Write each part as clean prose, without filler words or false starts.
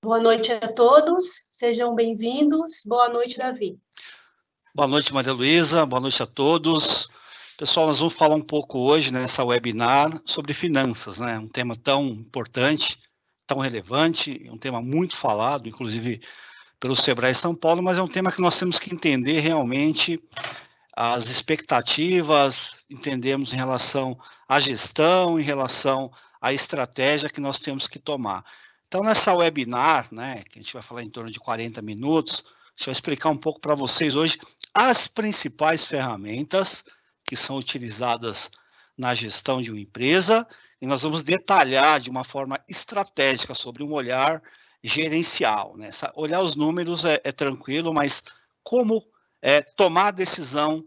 Boa noite a todos, sejam bem-vindos. Boa noite, Davi. Boa noite, Maria Luísa, boa noite a todos. Pessoal, nós vamos falar um pouco hoje nessa webinar sobre finanças, né? Um tema tão importante, tão relevante, um tema muito falado, inclusive pelo Sebrae São Paulo, mas é um tema que nós temos que entender realmente as expectativas, entendemos em relação à gestão, em relação à estratégia que nós temos que tomar. Então, nessa webinar, né, que a gente vai falar em torno de 40 minutos, a gente vai explicar um pouco para vocês hoje as principais ferramentas que são utilizadas na gestão de uma empresa, e nós vamos detalhar de uma forma estratégica sobre um olhar gerencial, né? Olhar os números é tranquilo, mas como tomar a decisão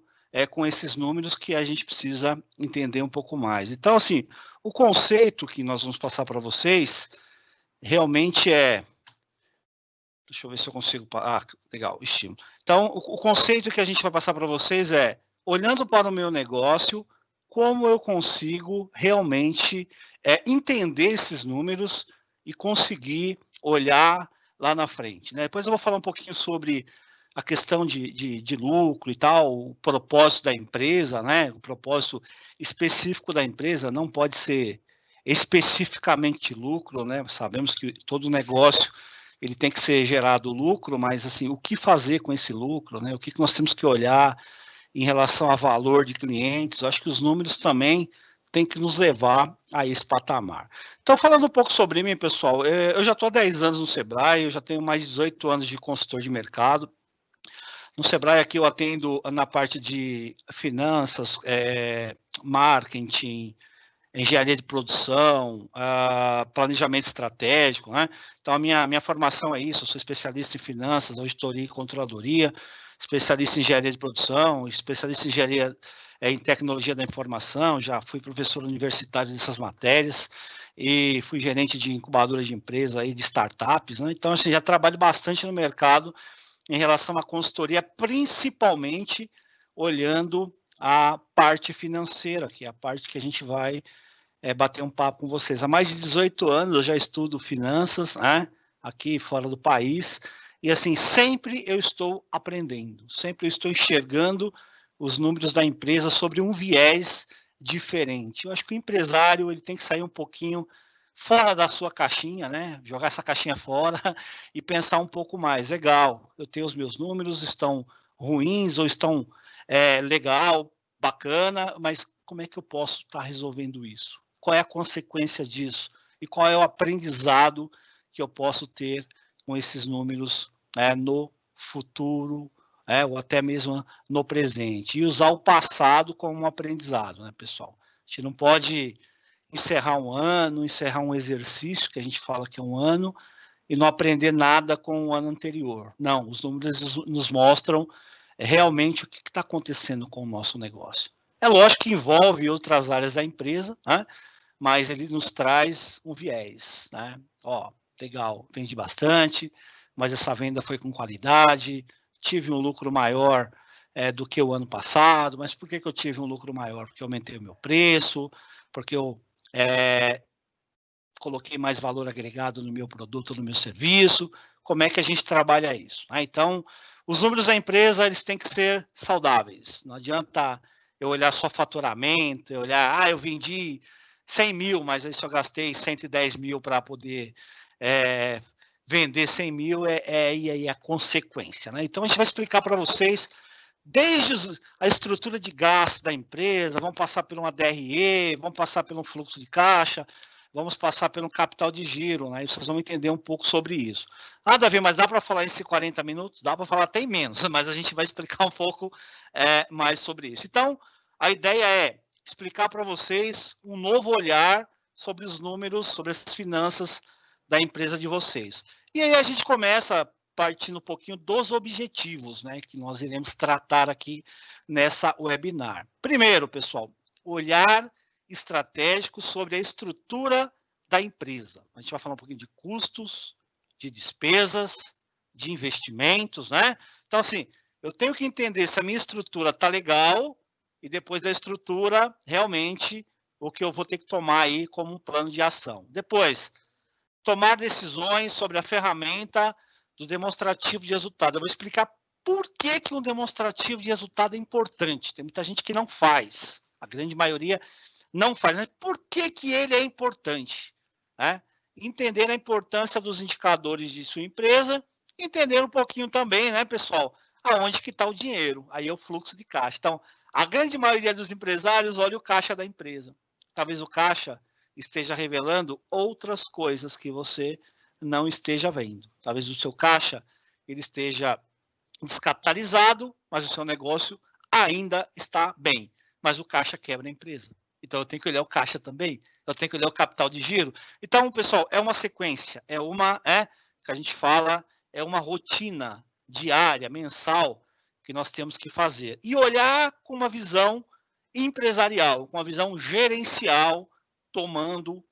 com esses números que a gente precisa entender um pouco mais. Então, assim, o conceito que nós vamos passar para vocês realmente é... Deixa eu ver se eu consigo... Ah, legal, estímulo. Então, o conceito que a gente vai passar para vocês é, olhando para o meu negócio, como eu consigo realmente entender esses números e conseguir olhar lá na frente, né? Depois eu vou falar um pouquinho sobre a questão de lucro e tal, o propósito da empresa, né? O propósito específico da empresa não pode ser especificamente lucro, né? Sabemos que todo negócio ele tem que ser gerado lucro, mas assim, o que fazer com esse lucro, né? O que nós temos que olhar em relação a valor de clientes? Eu acho que os números também têm que nos levar a esse patamar. Então, falando um pouco sobre mim, pessoal, eu já estou há 10 anos no Sebrae, eu já tenho mais de 18 anos de consultor de mercado. No Sebrae aqui eu atendo na parte de finanças, marketing, engenharia de produção, planejamento estratégico, né? Então, a minha formação é isso, eu sou especialista em finanças, auditoria e controladoria, especialista em engenharia de produção, especialista em engenharia em tecnologia da informação, já fui professor universitário dessas matérias, e fui gerente de incubadora de empresa aí, de startups, né? Então, assim, já trabalho bastante no mercado em relação à consultoria, principalmente olhando a parte financeira, que é a parte que a gente vai bater um papo com vocês. Há mais de 18 anos eu já estudo finanças, né, aqui fora do país, e assim, sempre eu estou aprendendo, sempre eu estou enxergando os números da empresa sobre um viés diferente. Eu acho que o empresário ele tem que sair um pouquinho fora da sua caixinha, né? Jogar essa caixinha fora e pensar um pouco mais. Legal, eu tenho os meus números, estão ruins ou estão legal, bacana, mas como é que eu posso estar resolvendo isso? Qual é a consequência disso? E qual é o aprendizado que eu posso ter com esses números no futuro, ou até mesmo no presente? E usar o passado como um aprendizado, né, pessoal? A gente não pode encerrar um ano, encerrar um exercício, que a gente fala que é um ano, e não aprender nada com o ano anterior. Não, os números nos mostram realmente o que está acontecendo com o nosso negócio. É lógico que envolve outras áreas da empresa, né? Mas ele nos traz um viés, né? Ó, legal, vendi bastante, mas essa venda foi com qualidade, tive um lucro maior do que o ano passado, mas por que eu tive um lucro maior? Porque eu aumentei o meu preço, porque eu coloquei mais valor agregado no meu produto, no meu serviço, como é que a gente trabalha isso? Então, os números da empresa, eles têm que ser saudáveis, não adianta eu olhar só faturamento, eu olhar, eu vendi 100 mil, mas aí só gastei 110 mil para poder vender 100 mil, aí a consequência, né? Então, a gente vai explicar para vocês desde a estrutura de gasto da empresa, vamos passar por uma DRE, vamos passar pelo fluxo de caixa, vamos passar pelo capital de giro, né? E vocês vão entender um pouco sobre isso. Ah, Davi, mas dá para falar isso em 40 minutos? Dá para falar até em menos, mas a gente vai explicar um pouco mais sobre isso. Então, a ideia é explicar para vocês um novo olhar sobre os números, sobre as finanças da empresa de vocês. E aí a gente começa partindo um pouquinho dos objetivos, né, que nós iremos tratar aqui nessa webinar. Primeiro, pessoal, olhar estratégico sobre a estrutura da empresa. A gente vai falar um pouquinho de custos, de despesas, de investimentos, né? Então, assim, eu tenho que entender se a minha estrutura está legal e depois da estrutura, realmente, o que eu vou ter que tomar aí como um plano de ação. Depois, tomar decisões sobre a ferramenta do demonstrativo de resultado. Eu vou explicar por que, que um demonstrativo de resultado é importante. Tem muita gente que não faz, a grande maioria não faz. Mas por que, que ele é importante? Né? Entender a importância dos indicadores de sua empresa, entender um pouquinho também, né, pessoal, aonde que está o dinheiro, aí é o fluxo de caixa. Então, a grande maioria dos empresários olha o caixa da empresa. Talvez o caixa esteja revelando outras coisas que você não esteja vendo. Talvez o seu caixa ele esteja descapitalizado, mas o seu negócio ainda está bem. Mas o caixa quebra a empresa. Então eu tenho que olhar o caixa também, eu tenho que olhar o capital de giro. Então, pessoal, é uma sequência, que a gente fala, é uma rotina diária, mensal, que nós temos que fazer. E olhar com uma visão empresarial, com uma visão gerencial, tomando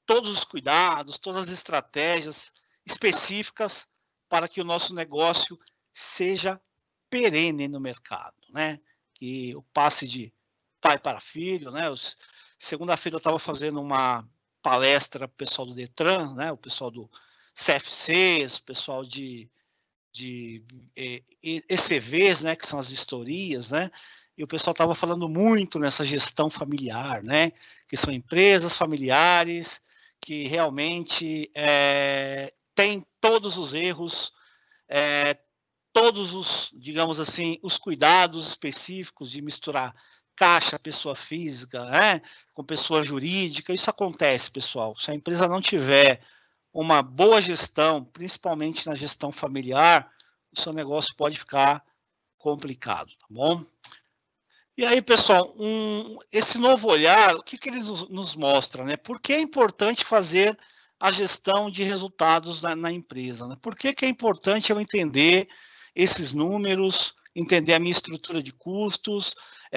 todos os cuidados, todas as estratégias específicas para que o nosso negócio seja perene no mercado, né? Que o passe de pai para filho, né? Segunda-feira eu estava fazendo uma palestra para o pessoal do Detran, né? O pessoal do CFC, o pessoal de ECVs, né? Que são as vistorias, né? E o pessoal estava falando muito nessa gestão familiar, né? Que são empresas familiares que realmente têm todos os erros, todos os, digamos assim, os cuidados específicos de misturar caixa, pessoa física, com pessoa jurídica. Isso acontece, pessoal. Se a empresa não tiver uma boa gestão, principalmente na gestão familiar, o seu negócio pode ficar complicado, tá bom? E aí, pessoal, esse novo olhar, o que ele nos mostra, né? Por que é importante fazer a gestão de resultados na empresa, né? Por que é importante eu entender esses números, entender a minha estrutura de custos,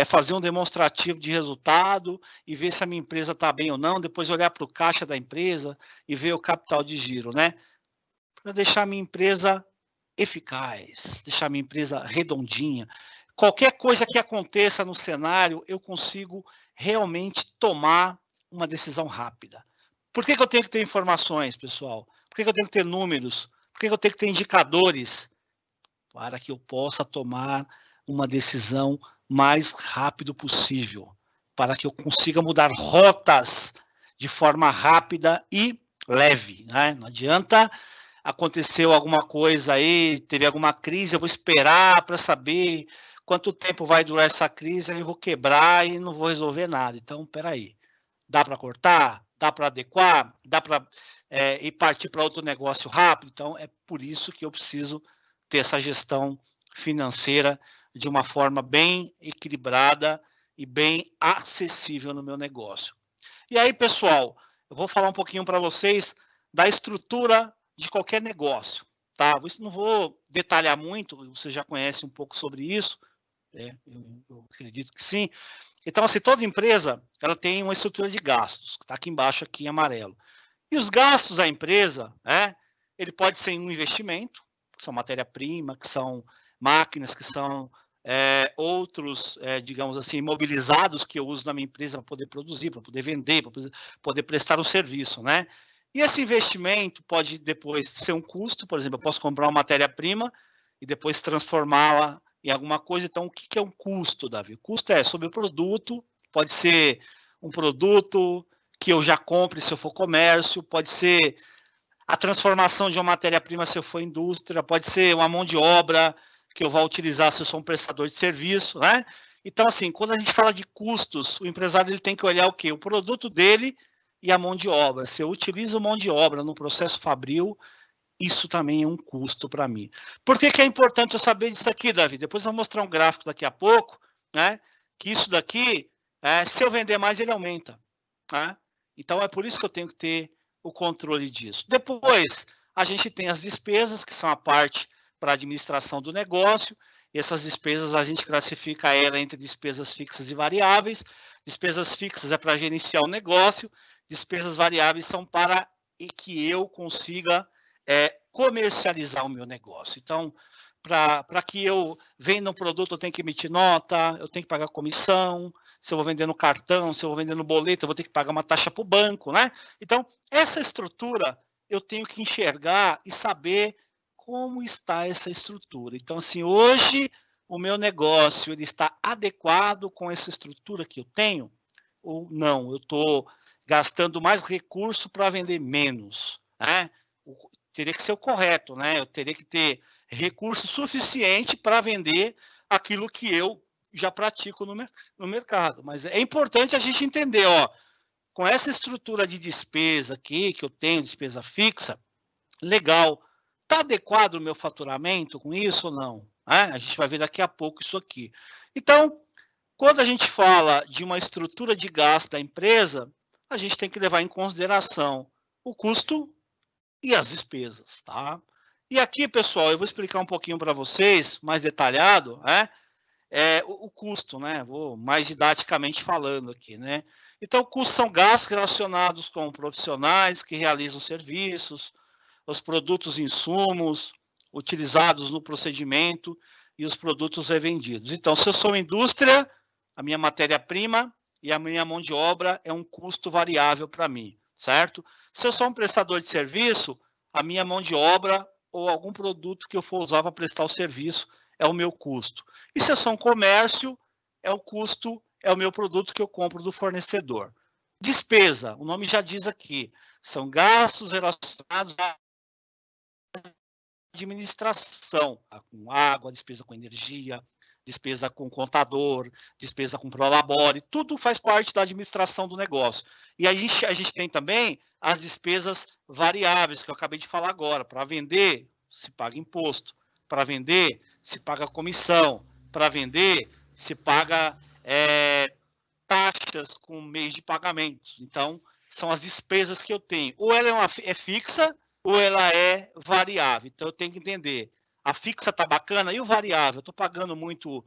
fazer um demonstrativo de resultado e ver se a minha empresa está bem ou não, depois olhar para o caixa da empresa e ver o capital de giro, né? Para deixar a minha empresa eficaz, deixar a minha empresa redondinha. Qualquer coisa que aconteça no cenário, eu consigo realmente tomar uma decisão rápida. Por que eu tenho que ter informações, pessoal? Por que eu tenho que ter números? Por que eu tenho que ter indicadores? Para que eu possa tomar uma decisão mais rápido possível, para que eu consiga mudar rotas de forma rápida e leve, né? Não adianta aconteceu alguma coisa aí, teve alguma crise, eu vou esperar para saber quanto tempo vai durar essa crise, aí eu vou quebrar e não vou resolver nada. Então, peraí, dá para cortar? Dá para adequar? Dá para ir partir para outro negócio rápido? Então, é por isso que eu preciso ter essa gestão financeira de uma forma bem equilibrada e bem acessível no meu negócio. E aí, pessoal, eu vou falar um pouquinho para vocês da estrutura de qualquer negócio, tá? Não vou detalhar muito, você já conhece um pouco sobre isso, eu acredito que sim. Então, assim, toda empresa, ela tem uma estrutura de gastos, que está aqui embaixo, aqui em amarelo. E os gastos da empresa, ele pode ser um investimento, que são matéria-prima, que são máquinas, que são outros, digamos assim, imobilizados que eu uso na minha empresa para poder produzir, para poder vender, para poder prestar um serviço, né? E esse investimento pode depois ser um custo, por exemplo, eu posso comprar uma matéria-prima e depois transformá-la em alguma coisa. Então, o que é um custo, Davi? O custo é sobre o produto, pode ser um produto que eu já compre se eu for comércio, pode ser a transformação de uma matéria-prima se eu for indústria, pode ser uma mão de obra que eu vou utilizar se eu sou um prestador de serviço, né? Então, assim, quando a gente fala de custos, o empresário ele tem que olhar o quê? O produto dele e a mão de obra. Se eu utilizo mão de obra no processo fabril, isso também é um custo para mim. Por que é importante eu saber disso aqui, Davi? Depois eu vou mostrar um gráfico daqui a pouco, né? Que isso daqui, se eu vender mais, ele aumenta. Né? Então, é por isso que eu tenho que ter o controle disso. Depois, a gente tem as despesas, que são a parte para a administração do negócio. Essas despesas, a gente classifica ela entre despesas fixas e variáveis. Despesas fixas é para gerenciar o negócio. Despesas variáveis são para que eu consiga comercializar o meu negócio. Então, para que eu venda um produto, eu tenho que emitir nota, eu tenho que pagar comissão. se eu vou vender no cartão, se eu vou vender no boleto, eu vou ter que pagar uma taxa para o banco, né? Então, essa estrutura eu tenho que enxergar e saber como está essa estrutura. Então, assim, hoje o meu negócio ele está adequado com essa estrutura que eu tenho ou não? Eu estou gastando mais recurso para vender menos, né? Teria que ser o correto, né? Eu teria que ter recurso suficiente para vender aquilo que eu já pratico no mercado. Mas é importante a gente entender, ó, com essa estrutura de despesa aqui, que eu tenho, despesa fixa, legal. Está adequado o meu faturamento com isso ou não? A gente vai ver daqui a pouco isso aqui. Então, quando a gente fala de uma estrutura de gasto da empresa, a gente tem que levar em consideração o custo e as despesas, tá? E aqui, pessoal, eu vou explicar um pouquinho para vocês, mais detalhado, né? O custo, né? Vou mais didaticamente falando aqui, né? Então, custos são gastos relacionados com profissionais que realizam serviços, os produtos e insumos utilizados no procedimento e os produtos revendidos. Então, se eu sou uma indústria, a minha matéria-prima e a minha mão de obra é um custo variável para mim, certo? Se eu sou um prestador de serviço, a minha mão de obra ou algum produto que eu for usar para prestar o serviço é o meu custo. E se eu sou um comércio, é o custo, é o meu produto que eu compro do fornecedor. Despesa, o nome já diz aqui, são gastos relacionados à administração, com água, despesa com energia, despesa com contador, despesa com prolabore, tudo faz parte da administração do negócio. E a gente tem também as despesas variáveis, que eu acabei de falar agora. Para vender, se paga imposto. Para vender, se paga comissão. Para vender, se paga taxas com meios de pagamento. Então, são as despesas que eu tenho. Ou ela é fixa, ou ela é variável. Então, eu tenho que entender. A fixa está bacana e o variável? Eu estou pagando muito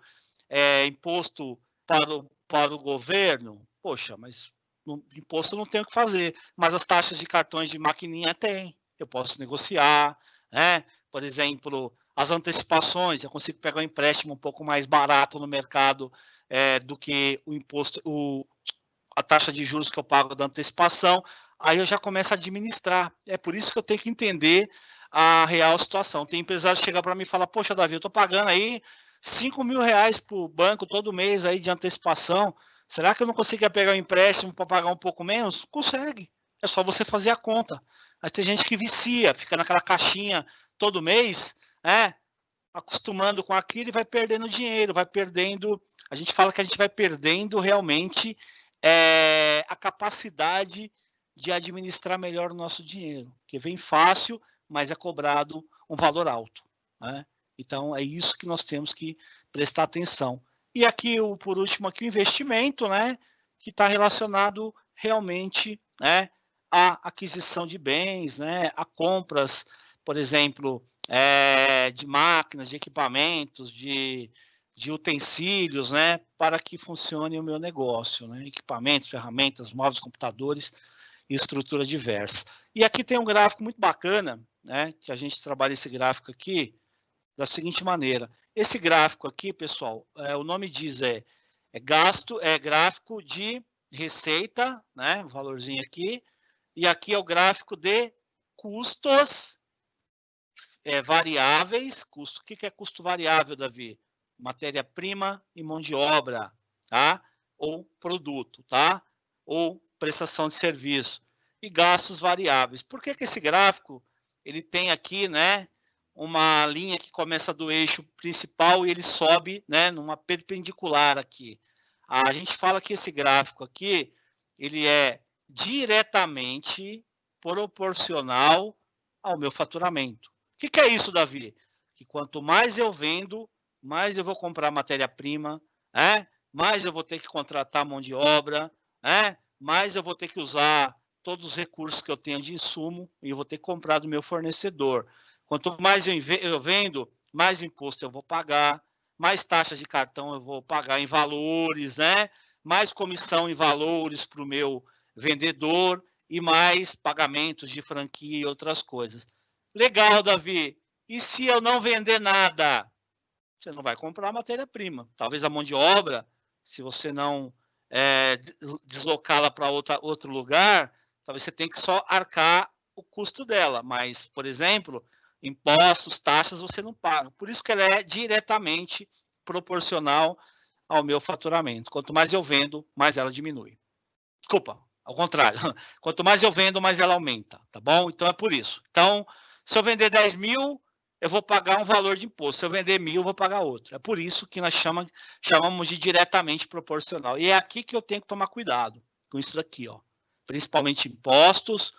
imposto para o governo? Poxa, mas no imposto eu não tenho o que fazer. Mas as taxas de cartões de maquininha tem. Eu posso negociar, né? Por exemplo, as antecipações, eu consigo pegar um empréstimo um pouco mais barato no mercado do que o imposto, a taxa de juros que eu pago da antecipação, aí eu já começo a administrar. É por isso que eu tenho que entender a real situação. Tem empresário que chega para mim e fala, poxa, Davi, eu estou pagando aí R$ 5.000 para o banco todo mês aí de antecipação. Será que eu não consigo pegar um empréstimo para pagar um pouco menos? Consegue. É só você fazer a conta. Mas tem gente que vicia, fica naquela caixinha todo mês, acostumando com aquilo e vai perdendo dinheiro, vai perdendo. A gente fala que a gente vai perdendo realmente a capacidade de administrar melhor o nosso dinheiro, que vem fácil, mas é cobrado um valor alto, né? Então, é isso que nós temos que prestar atenção. E aqui, por último, aqui o investimento, né, que está relacionado realmente, né, à aquisição de bens, né, a compras, por exemplo, de máquinas, de equipamentos, de utensílios, né, para que funcione o meu negócio, né, equipamentos, ferramentas, móveis, computadores e estrutura diversa. E aqui tem um gráfico muito bacana, né, que a gente trabalha esse gráfico aqui da seguinte maneira. Esse gráfico aqui, pessoal, o nome diz gasto, gráfico de receita, né, o valorzinho aqui, e aqui é o gráfico de custos variáveis. Custo, o que é custo variável, Davi? Matéria-prima e mão de obra, tá? Ou produto, tá? Ou prestação de serviço. E gastos variáveis. Por que esse gráfico, ele tem aqui, né, uma linha que começa do eixo principal e ele sobe, né, numa perpendicular aqui. A gente fala que esse gráfico aqui, ele é diretamente proporcional ao meu faturamento. O que é isso, Davi? Que quanto mais eu vendo, mais eu vou comprar matéria-prima, mais eu vou ter que contratar mão de obra, mais eu vou ter que usar todos os recursos que eu tenho de insumo e eu vou ter que comprar do meu fornecedor. Quanto mais eu vendo, mais imposto eu vou pagar, mais taxas de cartão eu vou pagar em valores, mais comissão em valores para o meu vendedor e mais pagamentos de franquia e outras coisas. Legal, Davi. E se eu não vender nada? Você não vai comprar matéria-prima. Talvez a mão de obra, se você não deslocá-la para outro lugar, talvez você tenha que só arcar o custo dela, mas, por exemplo, impostos, taxas, você não paga. Por isso que ela é diretamente proporcional ao meu faturamento. Quanto mais eu vendo, mais ela diminui. Desculpa, ao contrário. Quanto mais eu vendo, mais ela aumenta, tá bom? Então é por isso. Então, se eu vender 10 mil, eu vou pagar um valor de imposto. Se eu vender 1.000, eu vou pagar outro. É por isso que nós chamamos de diretamente proporcional. E é aqui que eu tenho que tomar cuidado com isso daqui, ó. Principalmente impostos,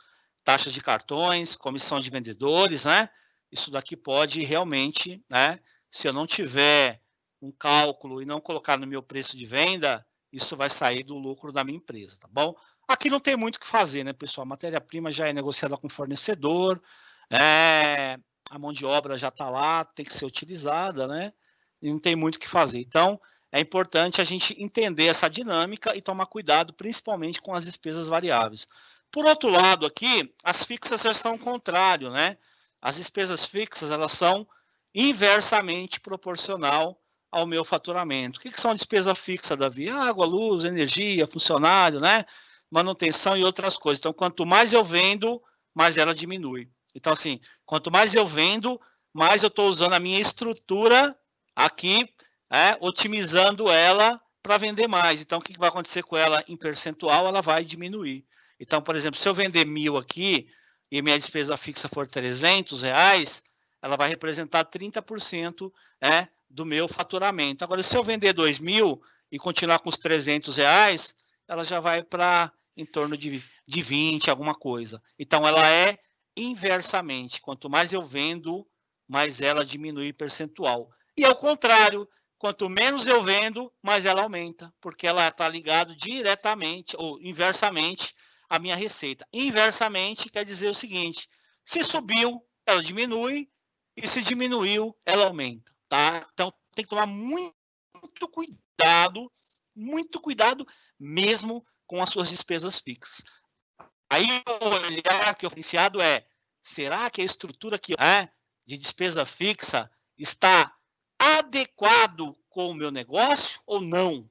taxas de cartões, comissão de vendedores, né? Isso daqui pode realmente, né? Se eu não tiver um cálculo e não colocar no meu preço de venda, isso vai sair do lucro da minha empresa, tá bom? Aqui não tem muito o que fazer, né, pessoal? A matéria-prima já é negociada com o fornecedor, a mão de obra já está lá, tem que ser utilizada, né? E não tem muito o que fazer. Então, é importante a gente entender essa dinâmica e tomar cuidado, principalmente com as despesas variáveis. Por outro lado, aqui, as fixas são o contrário, né? As despesas fixas, elas são inversamente proporcional ao meu faturamento. O que são despesa fixa, Davi? Água, luz, energia, funcionário, né? Manutenção e outras coisas. Então, quanto mais eu vendo, mais ela diminui. Então, assim, quanto mais eu vendo, mais eu estou usando a minha estrutura aqui, otimizando ela para vender mais. Então, o que vai acontecer com ela em percentual? Ela vai diminuir. Então, por exemplo, se eu vender 1.000 aqui e minha despesa fixa for R$300, ela vai representar 30% do meu faturamento. Agora, se eu vender 2.000 e continuar com os R$300, ela já vai para em torno de 20, alguma coisa. Então, ela é inversamente. Quanto mais eu vendo, mais ela diminui percentual. E ao contrário, quanto menos eu vendo, mais ela aumenta, porque ela está ligada diretamente ou inversamente à minha receita. Inversamente quer dizer o seguinte: se subiu, ela diminui, e se diminuiu, ela aumenta, tá? Então tem que tomar muito cuidado mesmo com as suas despesas fixas. Aí o olhar que é oficiado será que a estrutura que de despesa fixa está adequado com o meu negócio ou não?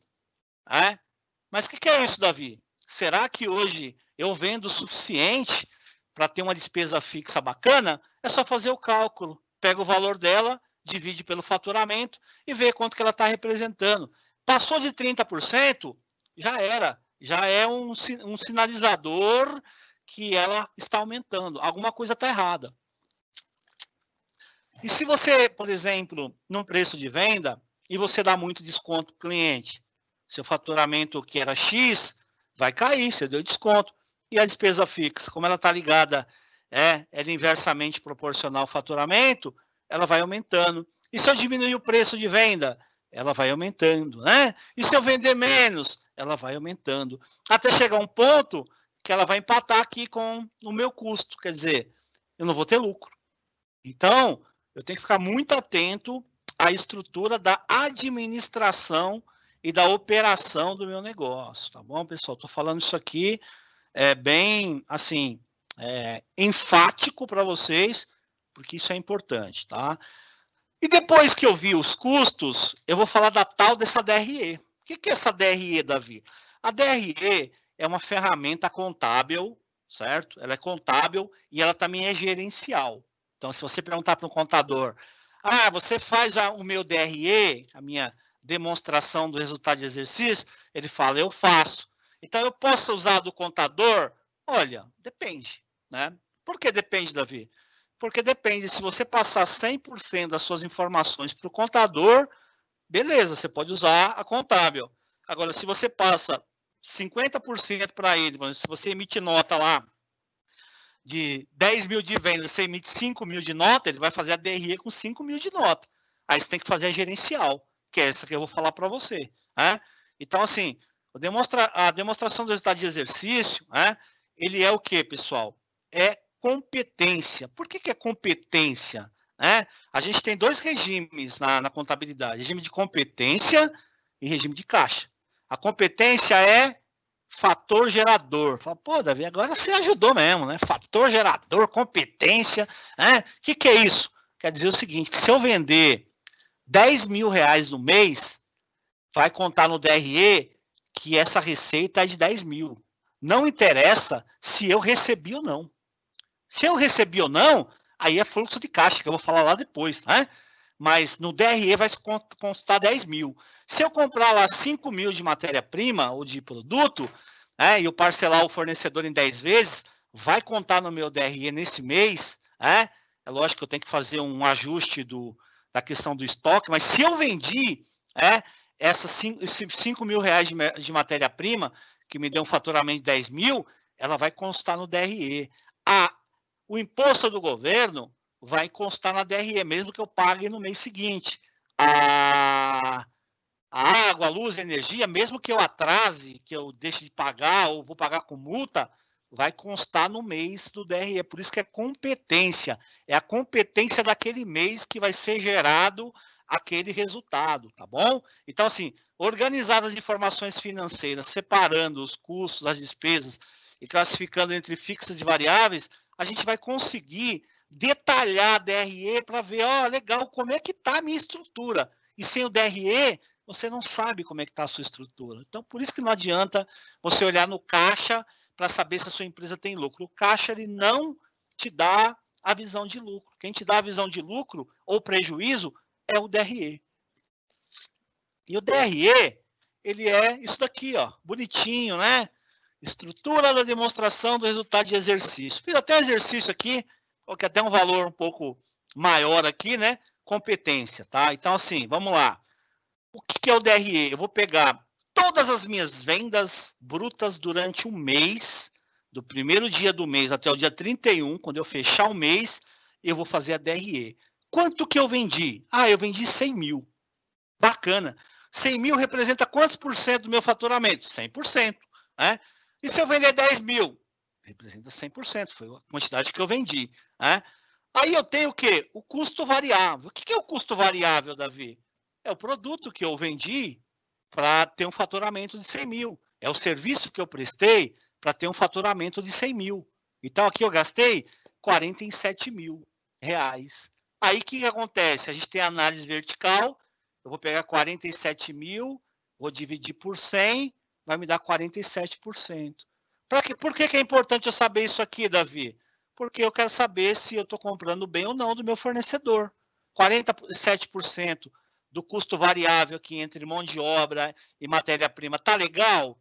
Mas o que é isso, Davi? Será que hoje eu vendo o suficiente para ter uma despesa fixa bacana? É só fazer o cálculo. Pega o valor dela, divide pelo faturamento e vê quanto que ela está representando. Passou de 30%, já era. Já é um sinalizador que ela está aumentando. Alguma coisa está errada. E se você, por exemplo, num preço de venda, e você dá muito desconto para o cliente, seu faturamento que era X, vai cair, você deu desconto. E a despesa fixa, como ela está ligada, ela é inversamente proporcional ao faturamento, ela vai aumentando. E se eu diminuir o preço de venda, ela vai aumentando, né? E se eu vender menos, ela vai aumentando. Até chegar um ponto que ela vai empatar aqui com o meu custo, quer dizer, eu não vou ter lucro. Então, eu tenho que ficar muito atento à estrutura da administração e da operação do meu negócio, tá bom, pessoal? Estou falando isso aqui bem, assim, enfático para vocês, porque isso é importante, tá? E depois que eu vi os custos, eu vou falar da tal dessa DRE. O que é essa DRE, Davi? A DRE é uma ferramenta contábil, certo? Ela é contábil e ela também é gerencial. Então, se você perguntar para um contador, você faz o meu DRE, a minha demonstração do resultado de exercício, ele fala, eu faço. Então, eu posso usar do contador? Olha, depende, né? Por que depende, Davi? Porque depende, se você passar 100% das suas informações para o contador, beleza, você pode usar a contábil. Agora, se você passa 50% para ele, se você emite nota lá de 10 mil de venda, você emite 5 mil de nota, ele vai fazer a DRE com 5 mil de nota. Aí você tem que fazer a gerencial, que é essa que eu vou falar para você. Então, assim, a demonstração do resultado de exercício, ele é o que, pessoal? É competência. Por que é competência? A gente tem dois regimes na contabilidade, regime de competência e regime de caixa. A competência é fator gerador. Fala, pô, Davi, agora você ajudou mesmo, né? Fator gerador, competência. O que é isso? Quer dizer o seguinte, que se eu vender 10 mil reais no mês, vai contar no DRE que essa receita é de 10 mil. Não interessa se eu recebi ou não. Se eu recebi ou não, aí é fluxo de caixa, que eu vou falar lá depois, né? Mas no DRE vai constar 10 mil. Se eu comprar lá 5 mil de matéria-prima ou de produto, e eu parcelar o fornecedor em 10 vezes, vai contar no meu DRE nesse mês, É lógico que eu tenho que fazer um ajuste da questão do estoque, mas se eu vendi esses 5 mil reais de matéria-prima, que me deu um faturamento de 10 mil, ela vai constar no DRE. O imposto do governo vai constar na DRE, mesmo que eu pague no mês seguinte. A água, a luz, a energia, mesmo que eu atrase, que eu deixe de pagar ou vou pagar com multa, vai constar no mês do DRE. Por isso que é competência. É a competência daquele mês que vai ser gerado aquele resultado, tá bom? Então, assim, organizar as informações financeiras, separando os custos, as despesas e classificando entre fixas e variáveis, a gente vai conseguir detalhar a DRE para ver, legal, como é que está a minha estrutura. E sem o DRE, você não sabe como é que está a sua estrutura. Então, por isso que não adianta você olhar no caixa para saber se a sua empresa tem lucro. O caixa, ele não te dá a visão de lucro. Quem te dá a visão de lucro ou prejuízo é o DRE. E o DRE, ele é isso daqui, bonitinho, né? Estrutura da demonstração do resultado de exercício. Fiz até um exercício aqui, que até um valor um pouco maior aqui, né? Competência, tá? Então, assim, vamos lá. O que é o DRE? Eu vou pegar todas as minhas vendas brutas durante um mês, do primeiro dia do mês até o dia 31, quando eu fechar o mês, eu vou fazer a DRE. Quanto que eu vendi? Eu vendi 100 mil. Bacana. 100 mil representa quantos por cento do meu faturamento? 100%. Né? E se eu vender 10 mil? Representa 100%, foi a quantidade que eu vendi. Né? Aí eu tenho o quê? O custo variável. O que é o custo variável, Davi? É o produto que eu vendi para ter um faturamento de 100 mil. É o serviço que eu prestei para ter um faturamento de 100 mil. Então, aqui eu gastei 47 mil reais. Aí, o que acontece? A gente tem a análise vertical. Eu vou pegar 47 mil, vou dividir por 100, vai me dar 47%. Por que é importante eu saber isso aqui, Davi? Porque eu quero saber se eu estou comprando bem ou não do meu fornecedor. 47% do custo variável aqui entre mão de obra e matéria-prima, está legal?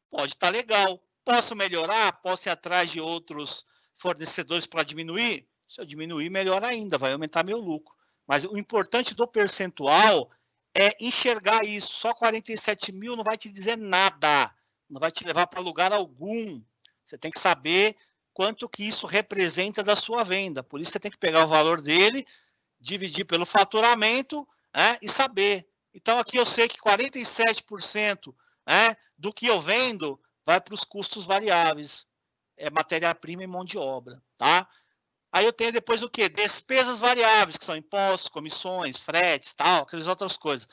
Pode estar legal. Posso melhorar? Posso ir atrás de outros fornecedores para diminuir? Se eu diminuir, melhor ainda, vai aumentar meu lucro. Mas o importante do percentual é enxergar isso. Só 47 mil não vai te dizer nada. Não vai te levar para lugar algum. Você tem que saber quanto que isso representa da sua venda. Por isso você tem que pegar o valor dele, dividir pelo faturamento e saber. Então aqui eu sei que 47% do que eu vendo vai para os custos variáveis. É matéria-prima e mão de obra. Tá? Aí eu tenho depois o quê? Despesas variáveis, que são impostos, comissões, fretes, tal, aquelas outras coisas.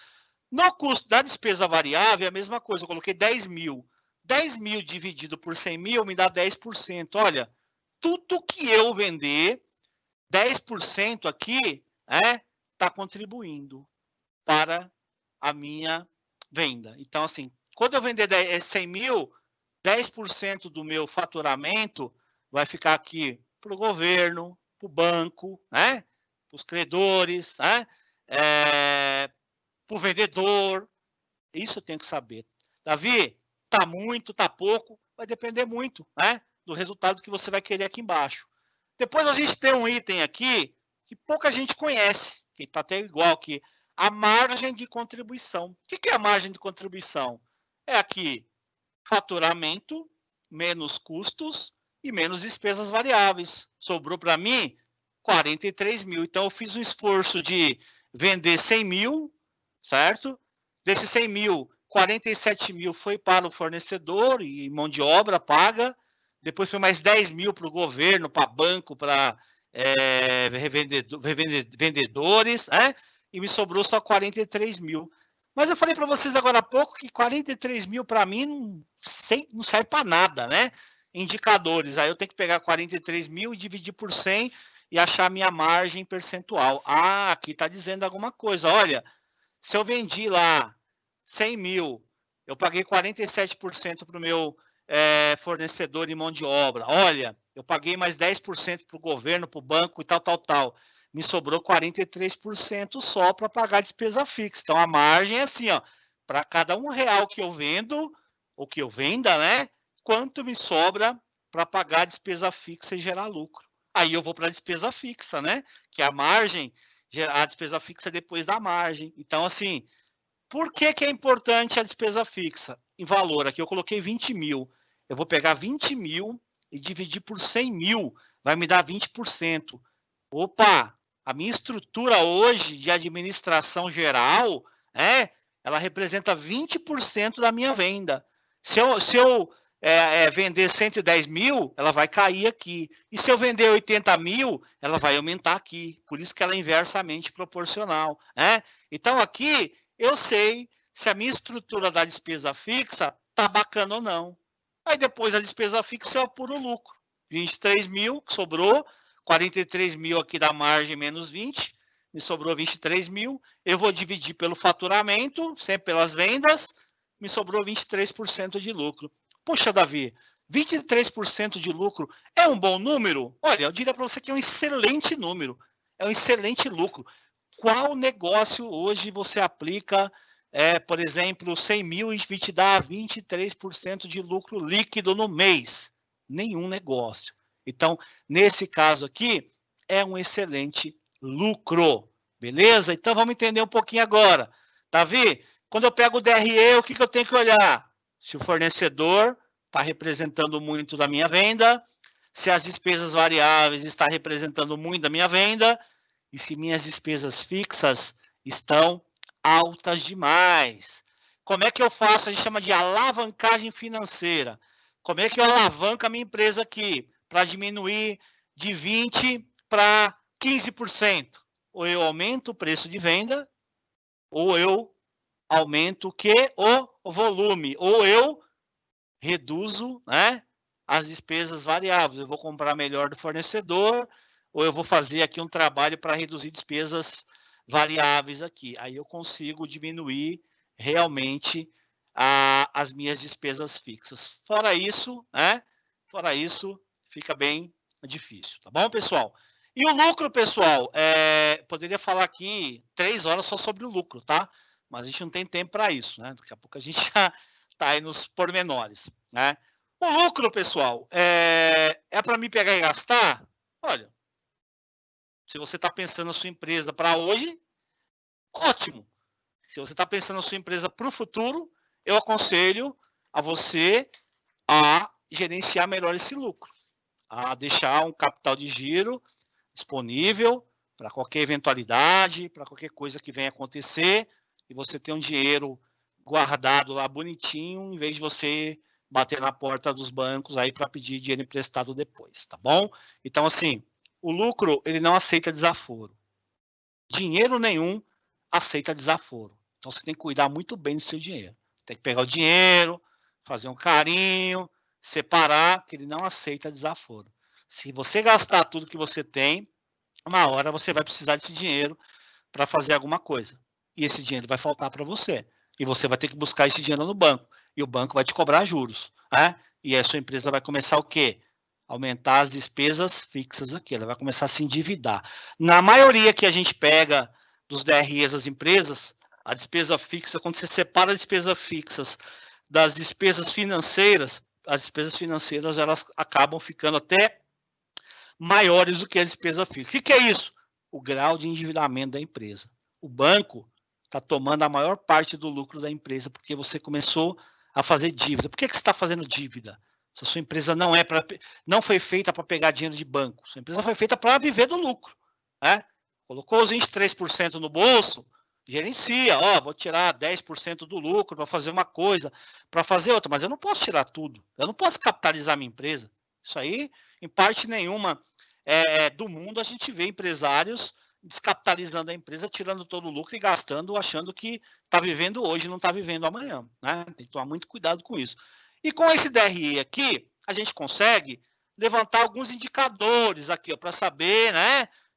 No custo da despesa variável é a mesma coisa. Eu coloquei 10 mil. 10 mil dividido por 100 mil me dá 10%. Olha, tudo que eu vender, 10% aqui está contribuindo para a minha venda. Então, assim, quando eu vender 100 mil, 10% do meu faturamento vai ficar aqui para o governo, para o banco, para os credores, para o vendedor. Isso eu tenho que saber. Davi, está muito, está pouco, vai depender muito do resultado que você vai querer aqui embaixo. Depois a gente tem um item aqui que pouca gente conhece, que está até igual aqui, a margem de contribuição. O que é a margem de contribuição? É aqui faturamento menos custos e menos despesas variáveis. Sobrou para mim 43 mil. Então, eu fiz um esforço de vender 100 mil, certo? Desses 100 mil, 47 mil foi para o fornecedor e mão de obra paga. Depois foi mais 10 mil para o governo, para banco, para vendedores, e me sobrou só 43 mil. Mas eu falei para vocês agora há pouco que 43 mil para mim não serve para nada, né? Indicadores. Aí eu tenho que pegar 43 mil e dividir por 100 e achar a minha margem percentual. Aqui está dizendo alguma coisa. Olha, se eu vendi lá 100 mil eu paguei 47% para o meu fornecedor de mão de obra. Olha, eu paguei mais 10% para o governo, para o banco e tal. Me sobrou 43% só para pagar a despesa fixa. Então, a margem é assim, ó, para cada R$1 que eu vendo, ou que eu venda, né? Quanto me sobra para pagar a despesa fixa e gerar lucro. Aí eu vou para a despesa fixa, né? Que é a margem, a despesa fixa depois da margem. Então, assim, por que é importante a despesa fixa? Em valor, aqui eu coloquei 20 mil. Eu vou pegar 20 mil e dividir por 100 mil, vai me dar 20%. Opa, a minha estrutura hoje de administração geral, ela representa 20% da minha venda. Se eu vender 110 mil, ela vai cair aqui. E se eu vender 80 mil, ela vai aumentar aqui. Por isso que ela é inversamente proporcional. Então, aqui, eu sei se a minha estrutura da despesa fixa está bacana ou não. Aí, depois, a despesa fixa eu apuro o lucro. 23 mil, que sobrou. 43 mil aqui da margem menos 20, me sobrou 23 mil. Eu vou dividir pelo faturamento, sempre pelas vendas, me sobrou 23% de lucro. Poxa, Davi, 23% de lucro é um bom número? Olha, eu diria para você que é um excelente número, é um excelente lucro. Qual negócio hoje você aplica, por exemplo, 100 mil e te dá 23% de lucro líquido no mês? Nenhum negócio. Então, nesse caso aqui, é um excelente lucro, beleza? Então, vamos entender um pouquinho agora. Davi, quando eu pego o DRE, o que eu tenho que olhar? Se o fornecedor está representando muito da minha venda, se as despesas variáveis estão representando muito da minha venda, e se minhas despesas fixas estão altas demais. Como é que eu faço? A gente chama de alavancagem financeira. Como é que eu alavanco a minha empresa aqui para diminuir de 20% para 15%? Ou eu aumento o preço de venda, ou eu aumento o quê? O volume, ou eu reduzo, as despesas variáveis. Eu vou comprar melhor do fornecedor, ou eu vou fazer aqui um trabalho para reduzir despesas variáveis aqui. Aí eu consigo diminuir realmente as minhas despesas fixas. Fora isso, fica bem difícil, tá bom, pessoal? E o lucro, pessoal, poderia falar aqui 3 horas só sobre o lucro, tá? Mas a gente não tem tempo para isso, né? Daqui a pouco a gente já está aí nos pormenores, né? O lucro, pessoal, é para me pegar e gastar? Olha, se você está pensando na sua empresa para hoje, ótimo. Se você está pensando na sua empresa para o futuro, eu aconselho a você a gerenciar melhor esse lucro, a deixar um capital de giro disponível para qualquer eventualidade, para qualquer coisa que venha acontecer, e você ter um dinheiro guardado lá bonitinho, em vez de você bater na porta dos bancos aí para pedir dinheiro emprestado depois, tá bom? Então, assim, o lucro, ele não aceita desaforo. Dinheiro nenhum aceita desaforo. Então, você tem que cuidar muito bem do seu dinheiro. Tem que pegar o dinheiro, fazer um carinho, separar, que ele não aceita desaforo. Se você gastar tudo que você tem, uma hora você vai precisar desse dinheiro para fazer alguma coisa. E esse dinheiro vai faltar para você. E você vai ter que buscar esse dinheiro no banco. E o banco vai te cobrar juros. E a sua empresa vai começar o quê? Aumentar as despesas fixas aqui. Ela vai começar a se endividar. Na maioria que a gente pega dos DREs das empresas, a despesa fixa, quando você separa as despesas fixas das despesas financeiras, as despesas financeiras elas acabam ficando até maiores do que a despesa fixa. O que é isso? O grau de endividamento da empresa. O banco está tomando a maior parte do lucro da empresa porque você começou a fazer dívida. Por que você está fazendo dívida? Se a sua empresa não foi feita para pegar dinheiro de banco, sua empresa foi feita para viver do lucro. Colocou os 23% no bolso, gerencia, vou tirar 10% do lucro para fazer uma coisa, para fazer outra, mas eu não posso tirar tudo. Eu não posso capitalizar minha empresa. Isso aí, em parte nenhuma do mundo, a gente vê empresários descapitalizando a empresa, tirando todo o lucro e gastando, achando que está vivendo hoje e não está vivendo amanhã. Tem que tomar muito cuidado com isso. E com esse DRE aqui, a gente consegue levantar alguns indicadores aqui para saber,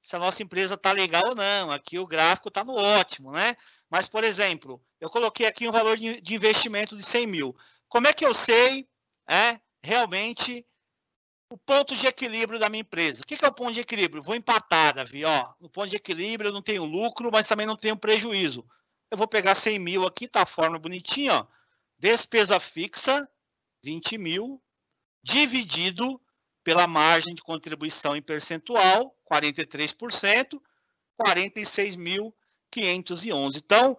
se a nossa empresa está legal ou não. Aqui o gráfico está no ótimo, né? Mas, por exemplo, eu coloquei aqui um valor de investimento de 100 mil. Como é que eu sei realmente o ponto de equilíbrio da minha empresa? O que é o ponto de equilíbrio? Vou empatar, Davi. Ó, no ponto de equilíbrio eu não tenho lucro, mas também não tenho prejuízo. Eu vou pegar 100 mil aqui, tá a forma bonitinha, ó. Despesa fixa, 20 mil, dividido pela margem de contribuição em percentual, 43%, 46.511. Então,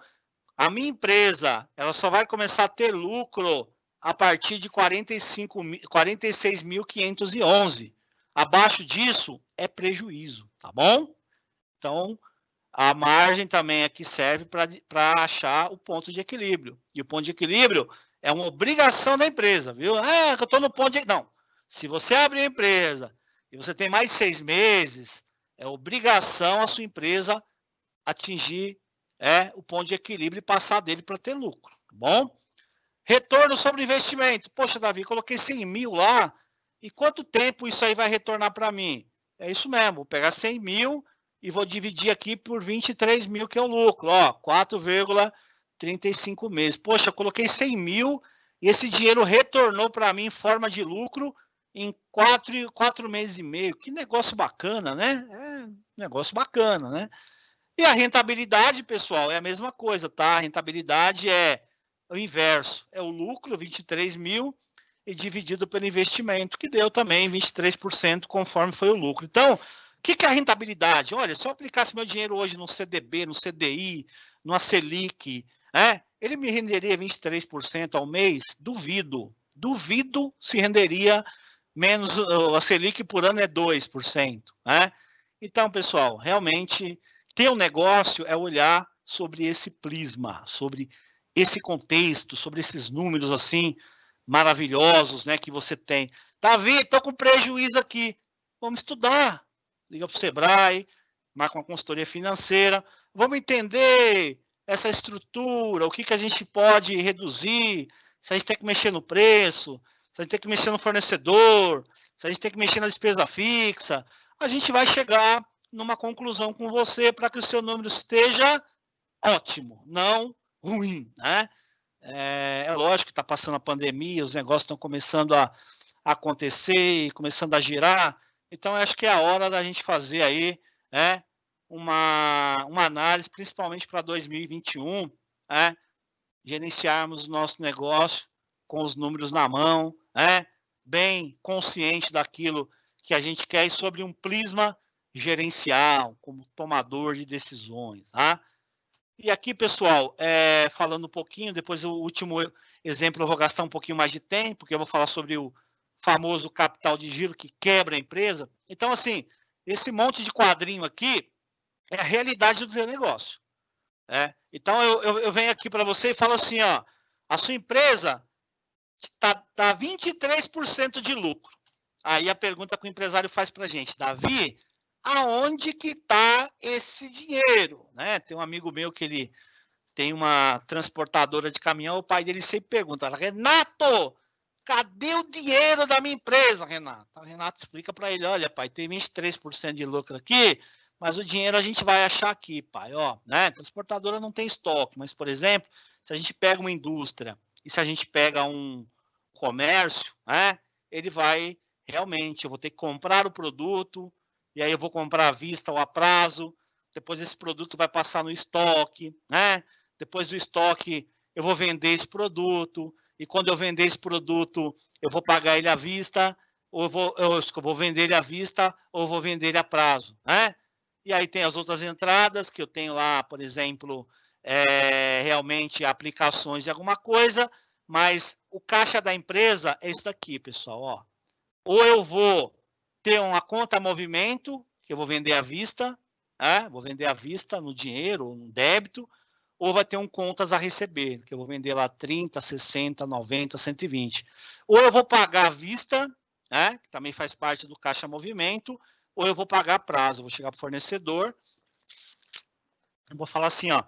a minha empresa, ela só vai começar a ter lucro a partir de 46.511. Abaixo disso é prejuízo, tá bom? Então, a margem também aqui serve para achar o ponto de equilíbrio. E o ponto de equilíbrio é uma obrigação da empresa, viu? Ah, eu estou no ponto de... Não. Se você abrir a empresa e você tem mais 6 meses, é obrigação a sua empresa atingir o ponto de equilíbrio e passar dele para ter lucro, tá bom? Retorno sobre investimento. Poxa, Davi, coloquei 100 mil lá, e quanto tempo isso aí vai retornar para mim? É isso mesmo, vou pegar 100 mil e vou dividir aqui por 23 mil, que é o lucro, ó, 4,35 meses. Poxa, eu coloquei 100 mil e esse dinheiro retornou para mim em forma de lucro em 4 meses e meio. Que negócio bacana, né? É um negócio bacana, né? E a rentabilidade, pessoal, é a mesma coisa, tá? A rentabilidade é o inverso, é o lucro, 23 mil, e dividido pelo investimento, que deu também 23%, conforme foi o lucro. Então, o que é a rentabilidade? Olha, se eu aplicasse meu dinheiro hoje no CDB, no CDI, no Selic, ele me renderia 23% ao mês? Duvido. Duvido se renderia menos, a Selic por ano é 2%. Então, pessoal, realmente... ter um negócio é olhar sobre esse prisma, sobre esse contexto, sobre esses números assim maravilhosos, né, que você tem. Davi, estou com prejuízo aqui. Vamos estudar. Liga para o Sebrae, marca uma consultoria financeira. Vamos entender essa estrutura, o que a gente pode reduzir, se a gente tem que mexer no preço, se a gente tem que mexer no fornecedor, se a gente tem que mexer na despesa fixa. A gente vai chegar numa conclusão com você para que o seu número esteja ótimo, não ruim, né? É lógico que está passando a pandemia, os negócios estão começando a acontecer, começando a girar, então acho que é a hora da gente fazer aí uma análise, principalmente para 2021, gerenciarmos o nosso negócio com os números na mão, bem consciente daquilo que a gente quer e sobre um prisma gerencial, como tomador de decisões, tá? E aqui, pessoal, falando um pouquinho, depois o último exemplo eu vou gastar um pouquinho mais de tempo, porque eu vou falar sobre o famoso capital de giro que quebra a empresa. Então, assim, esse monte de quadrinho aqui é a realidade do seu negócio. Então, eu venho aqui para você e falo assim, ó, a sua empresa está 23% de lucro. Aí a pergunta que o empresário faz para a gente, Davi, aonde que está esse dinheiro? Tem um amigo meu que ele tem uma transportadora de caminhão, o pai dele sempre pergunta, Renato, cadê o dinheiro da minha empresa, Renato? O Renato explica para ele, olha, pai, tem 23% de lucro aqui, mas o dinheiro a gente vai achar aqui, pai, ó, transportadora não tem estoque, mas, por exemplo, se a gente pega uma indústria e se a gente pega um comércio, ele vai, realmente, eu vou ter que comprar o produto, e aí eu vou comprar à vista ou a prazo, depois esse produto vai passar no estoque, depois do estoque eu vou vender esse produto, e quando eu vender esse produto, eu vou pagar ele à vista, ou eu vou vender ele à vista, ou vou vender ele a prazo, E aí tem as outras entradas, que eu tenho lá, por exemplo, realmente aplicações de alguma coisa, mas o caixa da empresa é isso daqui, pessoal, ó. Ou eu vou ter uma conta movimento, que eu vou vender à vista, vou vender à vista no dinheiro, no débito, ou vai ter um contas a receber, que eu vou vender lá 30, 60, 90, 120. Ou eu vou pagar à vista, que também faz parte do caixa movimento, ou eu vou pagar a prazo, eu vou chegar para o fornecedor, eu vou falar assim, ó,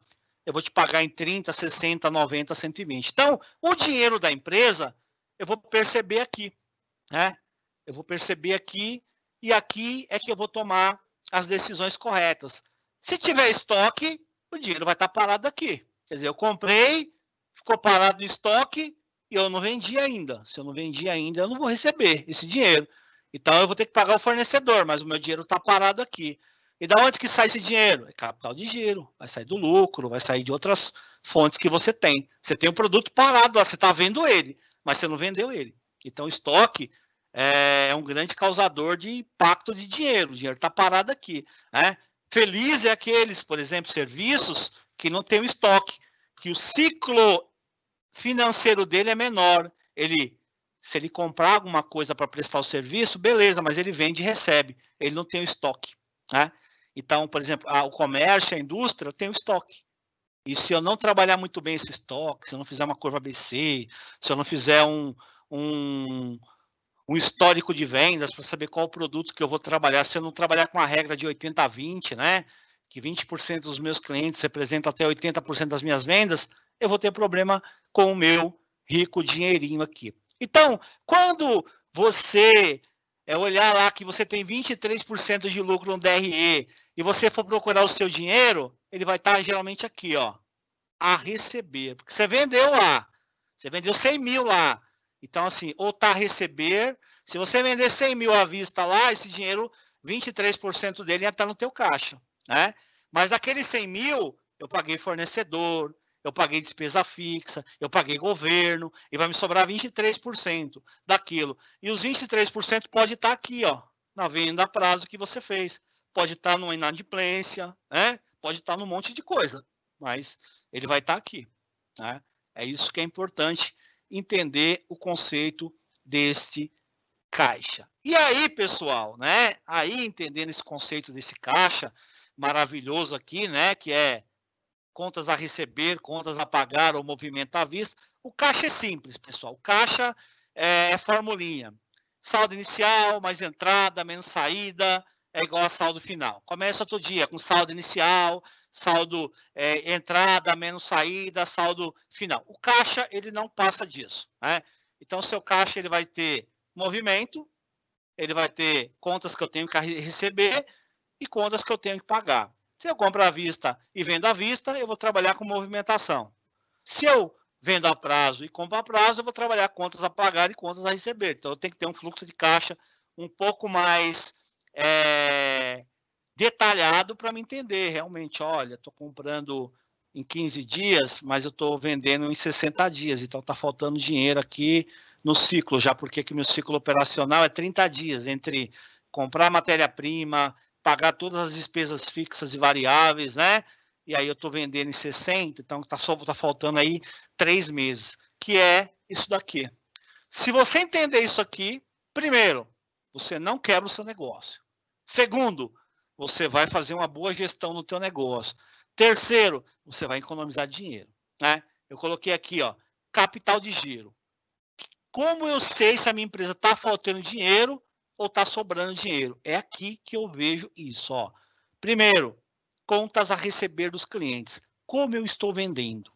eu vou te pagar em 30, 60, 90, 120. Então, o dinheiro da empresa, eu vou perceber aqui, Eu vou perceber aqui, e aqui é que eu vou tomar as decisões corretas. Se tiver estoque, o dinheiro vai estar parado aqui. Quer dizer, eu comprei, ficou parado no estoque e eu não vendi ainda. Se eu não vendi ainda, eu não vou receber esse dinheiro. Então, eu vou ter que pagar o fornecedor, mas o meu dinheiro está parado aqui. E da onde que sai esse dinheiro? É capital de giro, vai sair do lucro, vai sair de outras fontes que você tem. Você tem o produto parado lá, você está vendo ele, mas você não vendeu ele. Então, estoque é um grande causador de impacto de dinheiro. O dinheiro está parado aqui, né? Feliz é aqueles, por exemplo, serviços que não tem o estoque, que o ciclo financeiro dele é menor. Se ele comprar alguma coisa para prestar o serviço, beleza, mas ele vende e recebe. Ele não tem o estoque, né? Então, por exemplo, o comércio, a indústria tem o estoque. E se eu não trabalhar muito bem esse estoque, se eu não fizer uma curva ABC, se eu não fizer um histórico de vendas para saber qual o produto que eu vou trabalhar, se eu não trabalhar com a regra de 80-20, né? Que 20% dos meus clientes representam até 80% das minhas vendas, eu vou ter problema com o meu rico dinheirinho aqui. Então, quando você olhar lá que você tem 23% de lucro no DRE e você for procurar o seu dinheiro, ele vai estar geralmente aqui, ó, a receber. Porque você vendeu lá, você vendeu 100 mil lá. Então, assim, ou está a receber, se você vender 100 mil à vista lá, esse dinheiro, 23% dele ia estar no teu caixa, né? Mas daqueles 100 mil, eu paguei fornecedor, eu paguei despesa fixa, eu paguei governo, e vai me sobrar 23% daquilo. E os 23% pode estar aqui, ó, na venda a prazo que você fez. Pode estar numa inadimplência, né? Pode estar num monte de coisa, mas ele vai estar aqui, né? É isso que é importante entender o conceito deste caixa. E aí, pessoal, né? Aí, entendendo esse conceito desse caixa maravilhoso aqui, né? Que é contas a receber, contas a pagar ou movimento à vista. O caixa é simples, pessoal. O caixa é formulinha. Saldo inicial, mais entrada, menos saída, é igual a saldo final. Começa todo dia com saldo inicial, saldo entrada, menos saída, saldo final. O caixa, ele não passa disso, né? Então, o seu caixa, ele vai ter movimento, ele vai ter contas que eu tenho que receber e contas que eu tenho que pagar. Se eu compro à vista e vendo à vista, eu vou trabalhar com movimentação. Se eu vendo a prazo e compro a prazo, eu vou trabalhar contas a pagar e contas a receber. Então, eu tenho que ter um fluxo de caixa um pouco mais detalhado para me entender realmente. Olha, estou comprando em 15 dias, mas eu estou vendendo em 60 dias. Então, está faltando dinheiro aqui no ciclo, já porque que meu ciclo operacional é 30 dias, entre comprar matéria-prima, pagar todas as despesas fixas e variáveis, né? E aí eu estou vendendo em 60, então tá faltando aí 3 meses, que é isso daqui. Se você entender isso aqui, primeiro, você não quebra o seu negócio. Segundo, você vai fazer uma boa gestão no teu negócio. Terceiro, você vai economizar dinheiro, né? Eu coloquei aqui, ó, capital de giro. Como eu sei se a minha empresa está faltando dinheiro ou está sobrando dinheiro? É aqui que eu vejo isso, ó. Primeiro, contas a receber dos clientes. Como eu estou vendendo?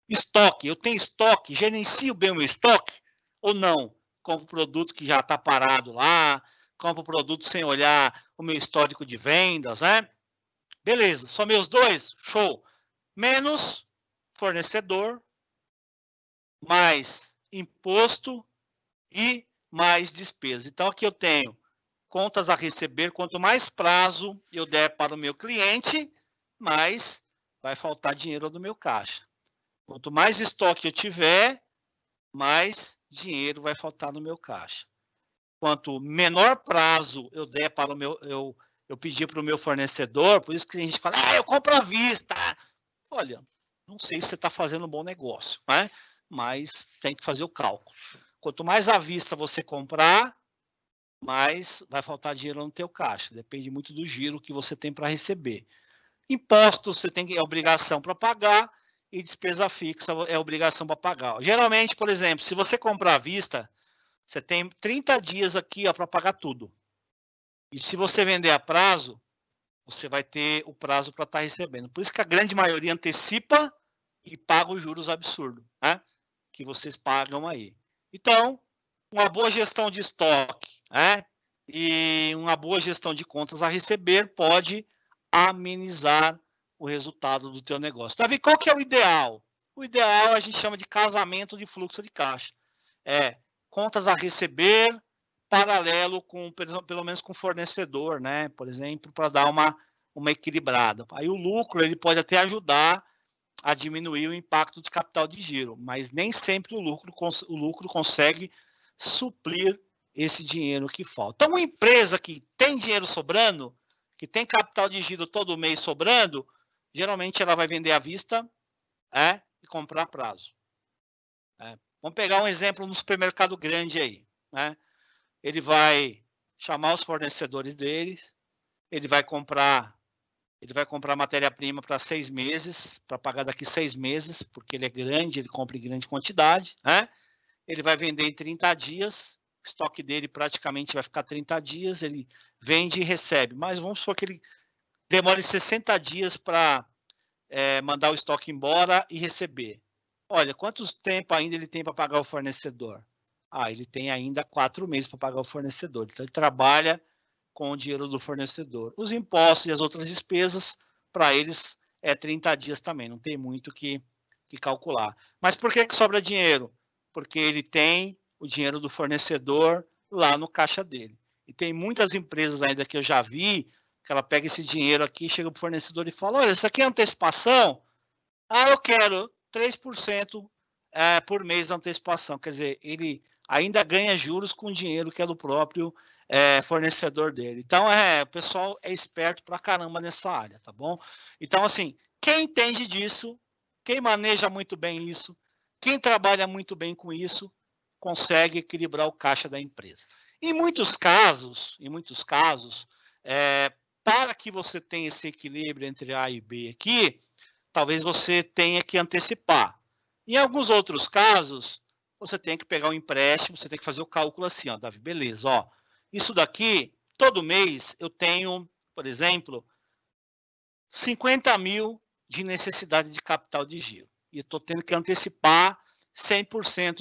Estoque, eu tenho estoque, gerencio bem o meu estoque ou não? Compro produto que já está parado lá, compro produto sem olhar o meu histórico de vendas, né? Beleza, só meus dois? Show. Menos fornecedor, mais imposto e mais despesas. Então, aqui eu tenho contas a receber. Quanto mais prazo eu der para o meu cliente, mais vai faltar dinheiro do meu caixa. Quanto mais estoque eu tiver, mais dinheiro vai faltar no meu caixa. Quanto menor prazo eu der para o meu, eu pedir para o meu fornecedor, por isso que a gente fala, eu compro à vista. Olha, não sei se você está fazendo um bom negócio, né? Mas tem que fazer o cálculo. Quanto mais à vista você comprar, mais vai faltar dinheiro no teu caixa. Depende muito do giro que você tem para receber. Impostos você tem obrigação para pagar e despesa fixa é obrigação para pagar. Geralmente, por exemplo, se você comprar à vista, você tem 30 dias aqui para pagar tudo. E se você vender a prazo, você vai ter o prazo para estar recebendo. Por isso que a grande maioria antecipa e paga os juros absurdos, né? Que vocês pagam aí. Então, uma boa gestão de estoque, né? e uma boa gestão de contas a receber pode amenizar o resultado do teu negócio. Davi, qual que é o ideal? O ideal a gente chama de casamento de fluxo de caixa. É contas a receber paralelo com, pelo menos com o fornecedor, né? Por exemplo, para dar uma equilibrada. Aí o lucro ele pode até ajudar a diminuir o impacto de capital de giro, mas nem sempre o lucro consegue suprir esse dinheiro que falta. Então, uma empresa que tem dinheiro sobrando, que tem capital de giro todo mês sobrando, geralmente ela vai vender à vista e comprar a prazo. Vamos pegar um exemplo no supermercado grande aí. Ele vai chamar os fornecedores dele, ele vai comprar matéria-prima para 6 meses, para pagar daqui 6 meses, porque ele é grande, ele compra em grande quantidade, Ele vai vender em 30 dias, o estoque dele praticamente vai ficar 30 dias, ele vende e recebe. Mas vamos supor que ele demore 60 dias para mandar o estoque embora e receber. Olha, quanto tempo ainda ele tem para pagar o fornecedor? Ele tem ainda 4 meses para pagar o fornecedor. Então, ele trabalha com o dinheiro do fornecedor. Os impostos e as outras despesas, para eles, 30 dias também. Não tem muito que calcular. Mas por que sobra dinheiro? Porque ele tem o dinheiro do fornecedor lá no caixa dele. E tem muitas empresas ainda que eu já vi, que ela pega esse dinheiro aqui, chega para o fornecedor e fala, olha, isso aqui é antecipação? Eu quero 3% por mês de antecipação. Quer dizer, ele ainda ganha juros com o dinheiro que é do próprio fornecedor dele. Então, o pessoal é esperto pra caramba nessa área, tá bom? Então, assim, quem entende disso, quem maneja muito bem isso, quem trabalha muito bem com isso, consegue equilibrar o caixa da empresa. Em muitos casos, para que você tenha esse equilíbrio entre A e B aqui, talvez você tenha que antecipar. Em alguns outros casos, você tem que pegar um empréstimo, você tem que fazer o cálculo assim, Davi, beleza, isso daqui, todo mês eu tenho, por exemplo, 50 mil de necessidade de capital de giro. E estou tendo que antecipar 100%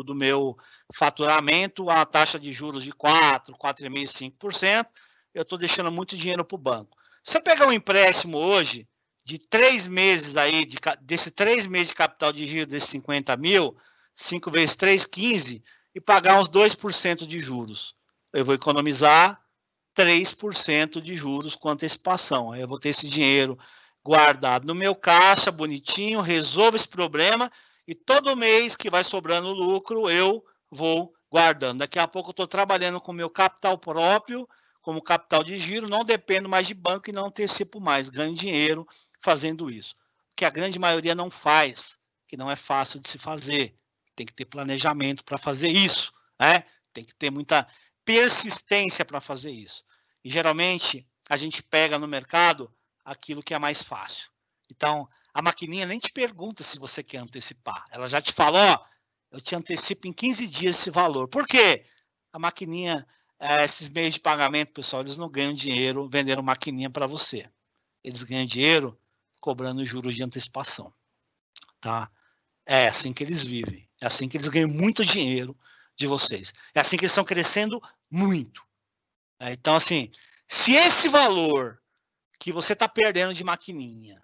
do meu faturamento a taxa de juros de 4, 4,5%, 5%. Eu estou deixando muito dinheiro para o banco. Se eu pegar um empréstimo hoje de 3 meses aí, desse 3 meses de capital de giro, desses 50 mil, 5 vezes 3, 15, e pagar uns 2% de juros. Eu vou economizar 3% de juros com antecipação. Aí eu vou ter esse dinheiro guardado no meu caixa, bonitinho, resolvo esse problema e todo mês que vai sobrando lucro, eu vou guardando. Daqui a pouco eu estou trabalhando com o meu capital próprio, como capital de giro, não dependo mais de banco e não antecipo mais, ganho dinheiro fazendo isso. O que a grande maioria não faz, que não é fácil de se fazer. Tem que ter planejamento para fazer isso, Tem que ter muita persistência para fazer isso. E geralmente a gente pega no mercado aquilo que é mais fácil. Então, a maquininha nem te pergunta se você quer antecipar. Ela já te fala, eu te antecipo em 15 dias esse valor. Por quê? A maquininha, esses meios de pagamento, pessoal, eles não ganham dinheiro vendendo maquininha para você. Eles ganham dinheiro cobrando juros de antecipação. Tá? É assim que eles vivem. É assim que eles ganham muito dinheiro de vocês. É assim que eles estão crescendo muito. Então, assim, se esse valor que você está perdendo de maquininha,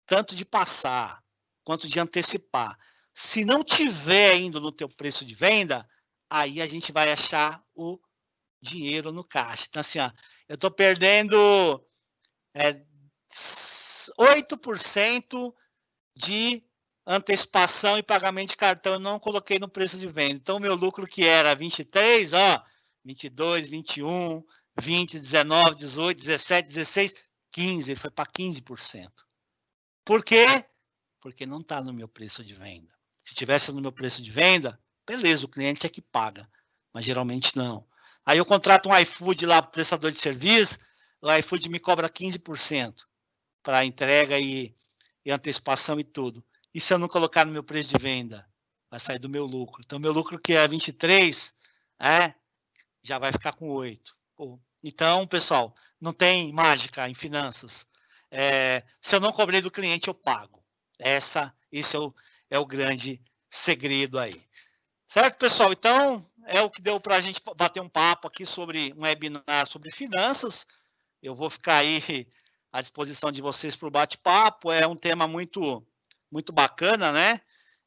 tanto de passar quanto de antecipar, se não tiver ainda no teu preço de venda, aí a gente vai achar o dinheiro no caixa. Então, assim, eu estou perdendo 8% de antecipação e pagamento de cartão, eu não coloquei no preço de venda. Então, o meu lucro que era 23, 22, 21, 20, 19, 18, 17, 16, 15, ele foi para 15%. Por quê? Porque não está no meu preço de venda. Se tivesse no meu preço de venda, beleza, o cliente é que paga, mas geralmente não. Aí eu contrato um iFood lá, prestador de serviço, o iFood me cobra 15% para entrega e antecipação e tudo. E se eu não colocar no meu preço de venda? Vai sair do meu lucro. Então, meu lucro que é 23, já vai ficar com 8. Então, pessoal, não tem mágica em finanças. Se eu não cobrei do cliente, eu pago. Esse é o grande segredo aí. Certo, pessoal? Então, é o que deu para a gente bater um papo aqui sobre um webinar sobre finanças. Eu vou ficar aí à disposição de vocês para o bate-papo. É um tema muito bacana, né?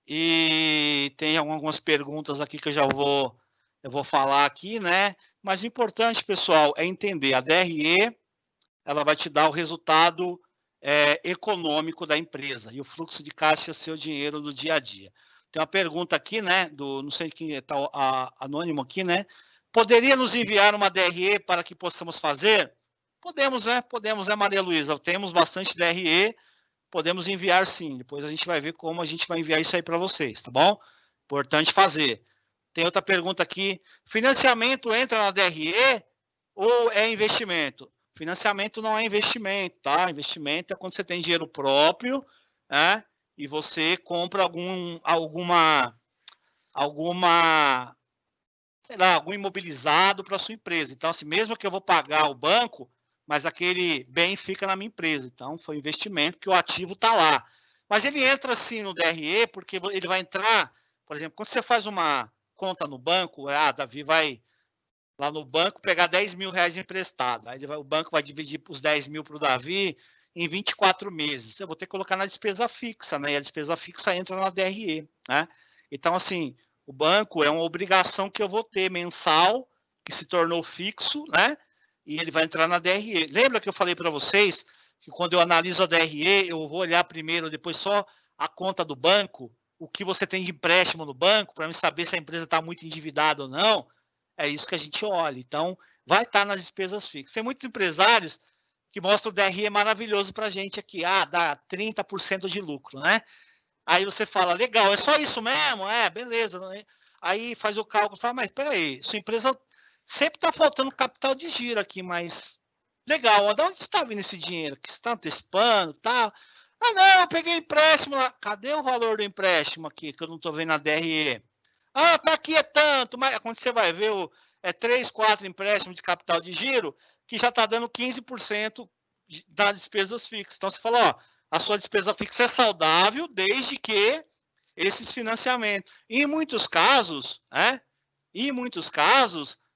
E tem algumas perguntas aqui que eu vou falar aqui, né? Mas o importante, pessoal, é entender a DRE, ela vai te dar o resultado econômico da empresa e o fluxo de caixa é seu dinheiro do dia a dia. Tem uma pergunta aqui, né? Não sei quem está anônimo aqui, né? Poderia nos enviar uma DRE para que possamos fazer? Podemos, né? Podemos, né, Maria Luísa? Temos bastante DRE, podemos enviar sim. Depois a gente vai ver como a gente vai enviar isso aí para vocês, tá bom? Importante fazer. Tem outra pergunta aqui. Financiamento entra na DRE ou é investimento? Financiamento não é investimento, tá? Investimento é quando você tem dinheiro próprio, né? E você compra sei lá, algum imobilizado para sua empresa. Então, assim, mesmo que eu vou pagar o banco, mas aquele bem fica na minha empresa. Então, foi investimento que o ativo está lá. Mas ele entra assim no DRE, porque ele vai entrar, por exemplo, quando você faz uma conta no banco, Davi vai lá no banco pegar 10 mil reais emprestado. Aí o banco vai dividir os 10 mil para o Davi em 24 meses. Eu vou ter que colocar na despesa fixa, né? E a despesa fixa entra na DRE, né? Então, assim, o banco é uma obrigação que eu vou ter mensal, que se tornou fixo, né? E ele vai entrar na DRE. Lembra que eu falei para vocês que quando eu analiso a DRE, eu vou olhar primeiro, depois só a conta do banco, o que você tem de empréstimo no banco, para me saber se a empresa está muito endividada ou não. É isso que a gente olha. Então, vai estar nas despesas fixas. Tem muitos empresários que mostram o DRE maravilhoso para a gente aqui. Dá 30% de lucro, né? Aí você fala, legal, é só isso mesmo? Beleza. Aí faz o cálculo, fala, mas peraí, sua empresa sempre está faltando capital de giro aqui, mas legal, de onde está vindo esse dinheiro? Que você está antecipando, tal? Não, eu peguei empréstimo lá. Cadê o valor do empréstimo aqui, que eu não estou vendo na DRE? Tá aqui é tanto, mas quando você vai ver, 3, 4 empréstimos de capital de giro, que já está dando 15% das despesas fixas. Então, você fala, a sua despesa fixa é saudável, desde que esses financiamentos. Em muitos casos,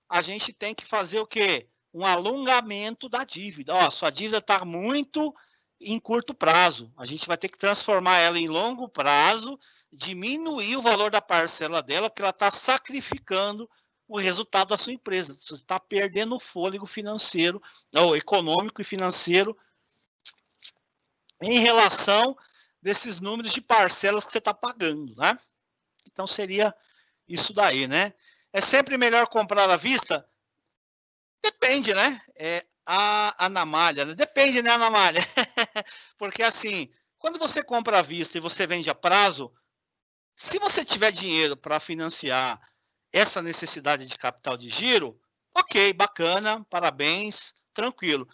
a gente tem que fazer o quê? Um alongamento da dívida. Sua dívida está muito em curto prazo. A gente vai ter que transformar ela em longo prazo, diminuir o valor da parcela dela, porque ela está sacrificando o resultado da sua empresa. Você está perdendo o fôlego financeiro, ou econômico e financeiro, em relação desses números de parcelas que você está pagando, né? Então, seria isso daí, né? É sempre melhor comprar à vista? Depende, né? A Ana Malha, né? Depende, né, Ana Malha? Porque, assim, quando você compra à vista e você vende a prazo, se você tiver dinheiro para financiar essa necessidade de capital de giro, ok, bacana, parabéns, tranquilo.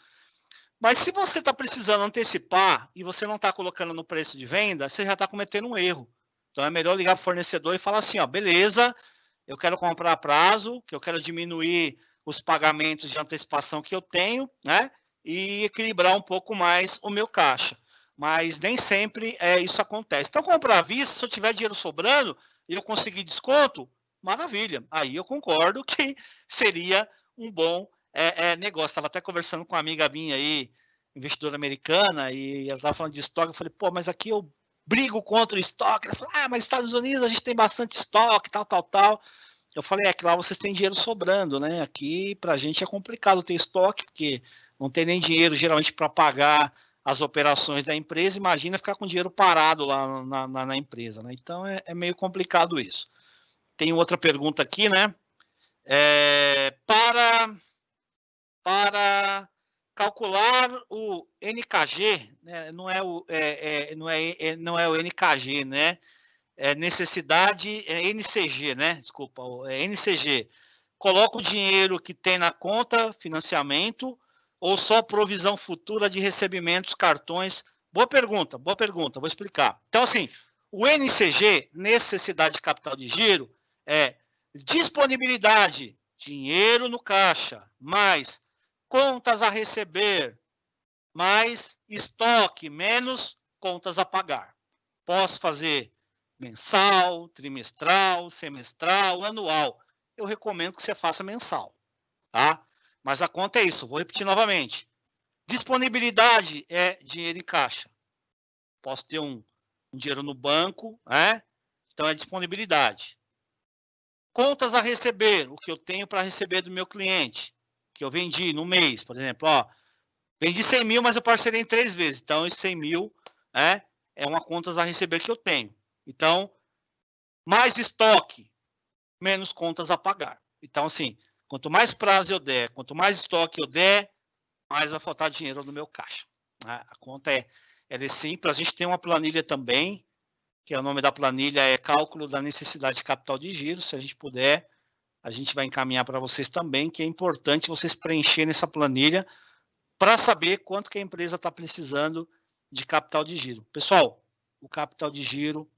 Mas se você está precisando antecipar e você não está colocando no preço de venda, você já está cometendo um erro. Então é melhor ligar para o fornecedor e falar assim, beleza, eu quero comprar a prazo, que eu quero diminuir os pagamentos de antecipação que eu tenho, né? E equilibrar um pouco mais o meu caixa. Mas nem sempre isso acontece. Então, comprar à vista, se eu tiver dinheiro sobrando e eu conseguir desconto, maravilha. Aí eu concordo que seria um bom negócio. Estava até conversando com uma amiga minha aí, investidora americana, e ela estava falando de estoque. Eu falei, mas aqui eu brigo contra o estoque. Ela falou, mas Estados Unidos a gente tem bastante estoque, tal. Eu falei, que lá vocês têm dinheiro sobrando, né? Aqui pra gente é complicado ter estoque, porque não tem nem dinheiro geralmente para pagar as operações da empresa. Imagina ficar com dinheiro parado lá na empresa, né? Então é meio complicado isso. Tem outra pergunta aqui, né? Para calcular o NKG, né? Não é o NKG, né? Necessidade, NCG, né? Desculpa, NCG. Coloca o dinheiro que tem na conta, financiamento, ou só provisão futura de recebimentos, cartões? Boa pergunta, vou explicar. Então, assim, o NCG, necessidade de capital de giro, é disponibilidade, dinheiro no caixa, mais contas a receber, mais estoque, menos contas a pagar. Posso fazer mensal, trimestral, semestral, anual. Eu recomendo que você faça mensal, tá? Mas a conta é isso, vou repetir novamente. Disponibilidade é dinheiro em caixa. Posso ter um dinheiro no banco, né? Então é disponibilidade. Contas a receber, o que eu tenho para receber do meu cliente, que eu vendi no mês, por exemplo, ó, vendi 100 mil, mas eu parcelei em 3 vezes, então esses 100 mil é uma contas a receber que eu tenho. Então, mais estoque, menos contas a pagar. Então, assim, quanto mais prazo eu der, quanto mais estoque eu der, mais vai faltar dinheiro no meu caixa. A conta ela é simples, a gente tem uma planilha também, que o nome da planilha é cálculo da necessidade de capital de giro. Se a gente puder, a gente vai encaminhar para vocês também, que é importante vocês preencherem essa planilha para saber quanto que a empresa está precisando de capital de giro. Pessoal, o capital de giro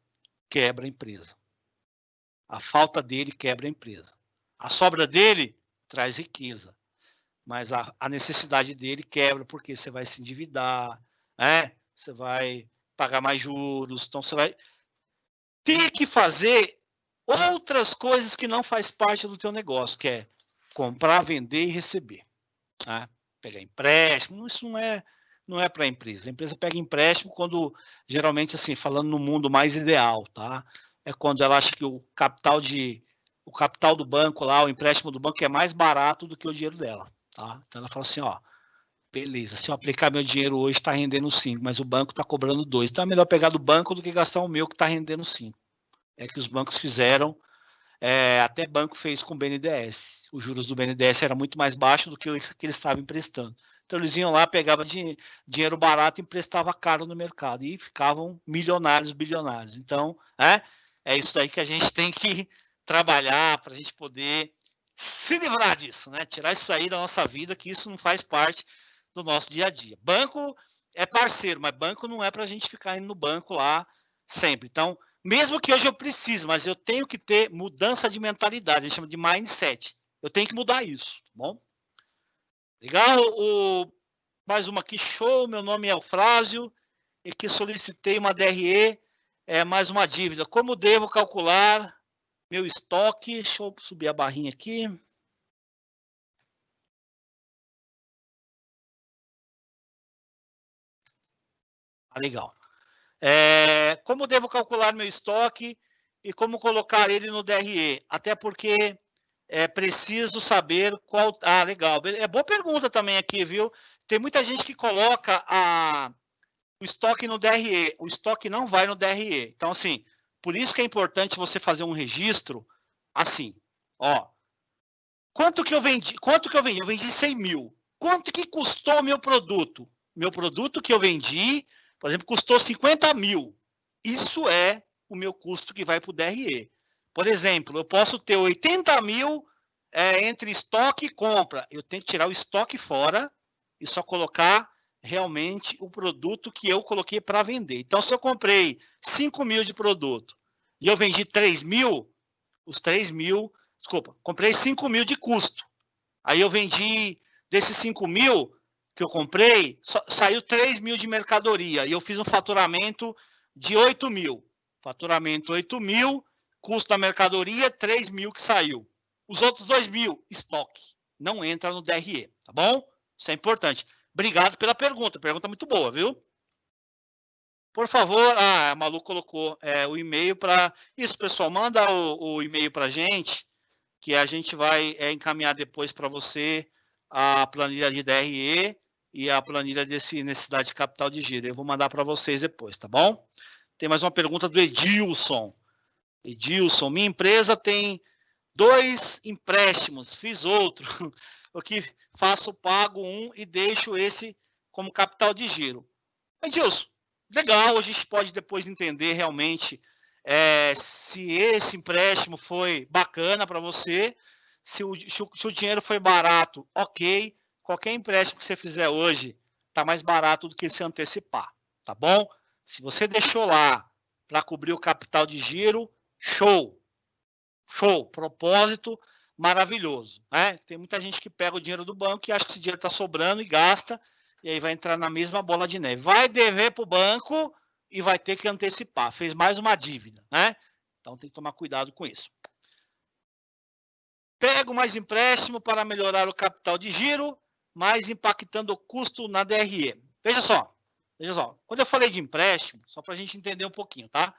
quebra a empresa. A falta dele quebra a empresa. A sobra dele traz riqueza, mas a necessidade dele quebra porque você vai se endividar, você vai pagar mais juros, então você vai ter que fazer outras coisas que não faz parte do teu negócio, que é comprar, vender e receber. Tá? Pegar empréstimo, isso não é para a empresa. A empresa pega empréstimo quando, geralmente, assim, falando no mundo mais ideal, tá? É quando ela acha que o capital do banco lá, o empréstimo do banco é mais barato do que o dinheiro dela, tá? Então ela fala assim, ó, beleza, se eu aplicar meu dinheiro hoje está rendendo 5, mas o banco está cobrando 2. Então é melhor pegar do banco do que gastar o meu que está rendendo 5. É que os bancos fizeram, até banco fez com o BNDES. Os juros do BNDES era muito mais baixo do que o que eles estavam emprestando. Então eles iam lá, pegavam dinheiro barato e emprestava caro no mercado. E ficavam milionários, bilionários. Então, é isso daí que a gente tem que trabalhar para a gente poder se livrar disso, né? Tirar isso aí da nossa vida, que isso não faz parte do nosso dia a dia. Banco é parceiro, mas banco não é para a gente ficar indo no banco lá sempre. Então, mesmo que hoje eu precise, mas eu tenho que ter mudança de mentalidade, a gente chama de mindset. Eu tenho que mudar isso, tá bom? Legal? Mais uma aqui, show. Meu nome é Eufrásio e que solicitei uma DRE, mais uma dívida. Como devo calcular meu estoque? Deixa eu subir a barrinha aqui. Legal. Como devo calcular meu estoque e como colocar ele no DRE? Até porque preciso saber qual... legal. É boa pergunta também aqui, viu? Tem muita gente que coloca o estoque no DRE. O estoque não vai no DRE. Então, assim, por isso que é importante você fazer um registro assim. Ó, quanto que eu vendi? Eu vendi 100 mil. Quanto que custou meu produto? Meu produto que eu vendi, por exemplo, custou 50 mil. Isso é o meu custo que vai para o DRE. Por exemplo, eu posso ter 80 mil entre estoque e compra. Eu tenho que tirar o estoque fora e só colocar realmente o produto que eu coloquei para vender. Então, se eu comprei 5 mil de produto e eu vendi 3 mil, os 3 mil, desculpa, comprei 5 mil de custo. Aí eu vendi, desses 5 mil que eu comprei, saiu 3 mil de mercadoria e eu fiz um faturamento de 8 mil. Faturamento 8 mil, custo da mercadoria 3 mil que saiu. Os outros 2 mil, estoque. Não entra no DRE, tá bom? Isso é importante. Obrigado pela pergunta. Pergunta muito boa, viu? Por favor, a Malu colocou o e-mail para... Isso, pessoal, manda o e-mail para a gente, que a gente vai encaminhar depois para você a planilha de DRE e a planilha desse necessidade de capital de giro. Eu vou mandar para vocês depois, tá bom? Tem mais uma pergunta do Edilson. Edilson, minha empresa tem 2 empréstimos, fiz outro. O que faço, pago um e deixo esse como capital de giro. Edilson, legal, a gente pode depois entender realmente se esse empréstimo foi bacana para você, se o dinheiro foi barato, ok. Qualquer empréstimo que você fizer hoje está mais barato do que se antecipar, tá bom? Se você deixou lá para cobrir o capital de giro, show. Show, propósito maravilhoso. Tem muita gente que pega o dinheiro do banco e acha que esse dinheiro está sobrando e gasta, e aí vai entrar na mesma bola de neve. Vai dever para o banco e vai ter que antecipar. Fez mais uma dívida, né? Então tem que tomar cuidado com isso. Pego mais empréstimo para melhorar o capital de giro, mas impactando o custo na DRE. Veja só. Quando eu falei de empréstimo, só para a gente entender um pouquinho, tá?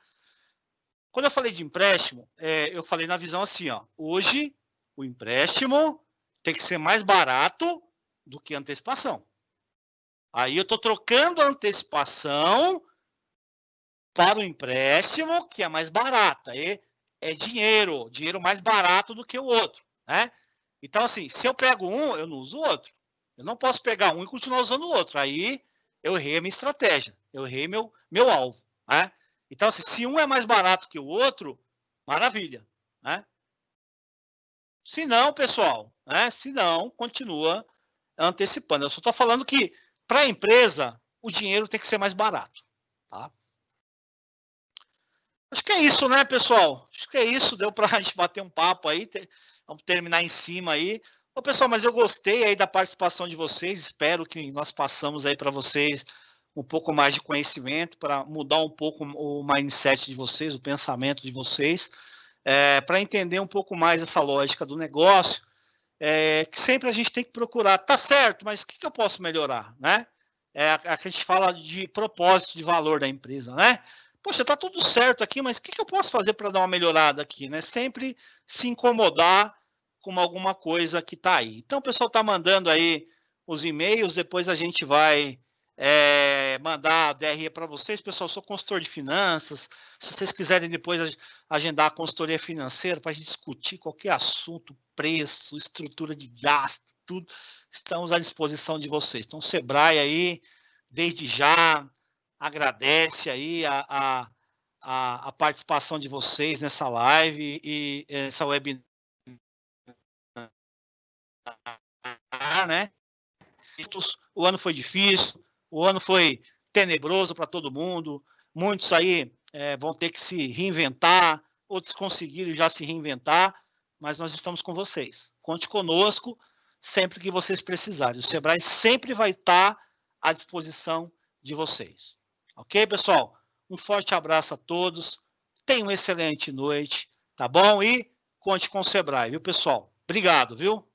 Quando eu falei de empréstimo, eu falei na visão assim, ó. Hoje, o empréstimo tem que ser mais barato do que a antecipação. Aí eu estou trocando a antecipação para o empréstimo, que é mais barato. Aí é dinheiro mais barato do que o outro, né? Então, assim, se eu pego um, eu não uso o outro. Eu não posso pegar um e continuar usando o outro. Aí eu errei a minha estratégia, eu errei meu alvo, né? Então, assim, se um é mais barato que o outro, maravilha, né? Se não, pessoal, né? Se não, continua antecipando. Eu só estou falando que, para a empresa, o dinheiro tem que ser mais barato, tá? Acho que é isso, né, pessoal? Acho que é isso. Deu para a gente bater um papo aí. Vamos terminar em cima aí. Ô, pessoal, mas eu gostei aí da participação de vocês. Espero que nós passamos aí para vocês um pouco mais de conhecimento, para mudar um pouco o mindset de vocês, o pensamento de vocês, para entender um pouco mais essa lógica do negócio, que sempre a gente tem que procurar. Tá certo, mas o que eu posso melhorar, né? A gente fala de propósito de valor da empresa, né? Poxa, tá tudo certo aqui, mas o que eu posso fazer para dar uma melhorada aqui, né? Sempre se incomodar com alguma coisa que está aí. Então, o pessoal está mandando aí os e-mails, depois a gente vai mandar a DRE para vocês. Pessoal, eu sou consultor de finanças. Se vocês quiserem depois agendar a consultoria financeira para a gente discutir qualquer assunto, preço, estrutura de gasto, tudo, estamos à disposição de vocês. Então, o Sebrae aí, desde já, agradece aí a participação de vocês nessa live e essa webinar, né? O ano foi difícil, o ano foi tenebroso para todo mundo, muitos aí vão ter que se reinventar, outros conseguiram já se reinventar, mas nós estamos com vocês. Conte conosco sempre que vocês precisarem. O Sebrae sempre vai estar à disposição de vocês. Ok, pessoal? Um forte abraço a todos. Tenham uma excelente noite, tá bom? E conte com o Sebrae, viu, pessoal? Obrigado, viu?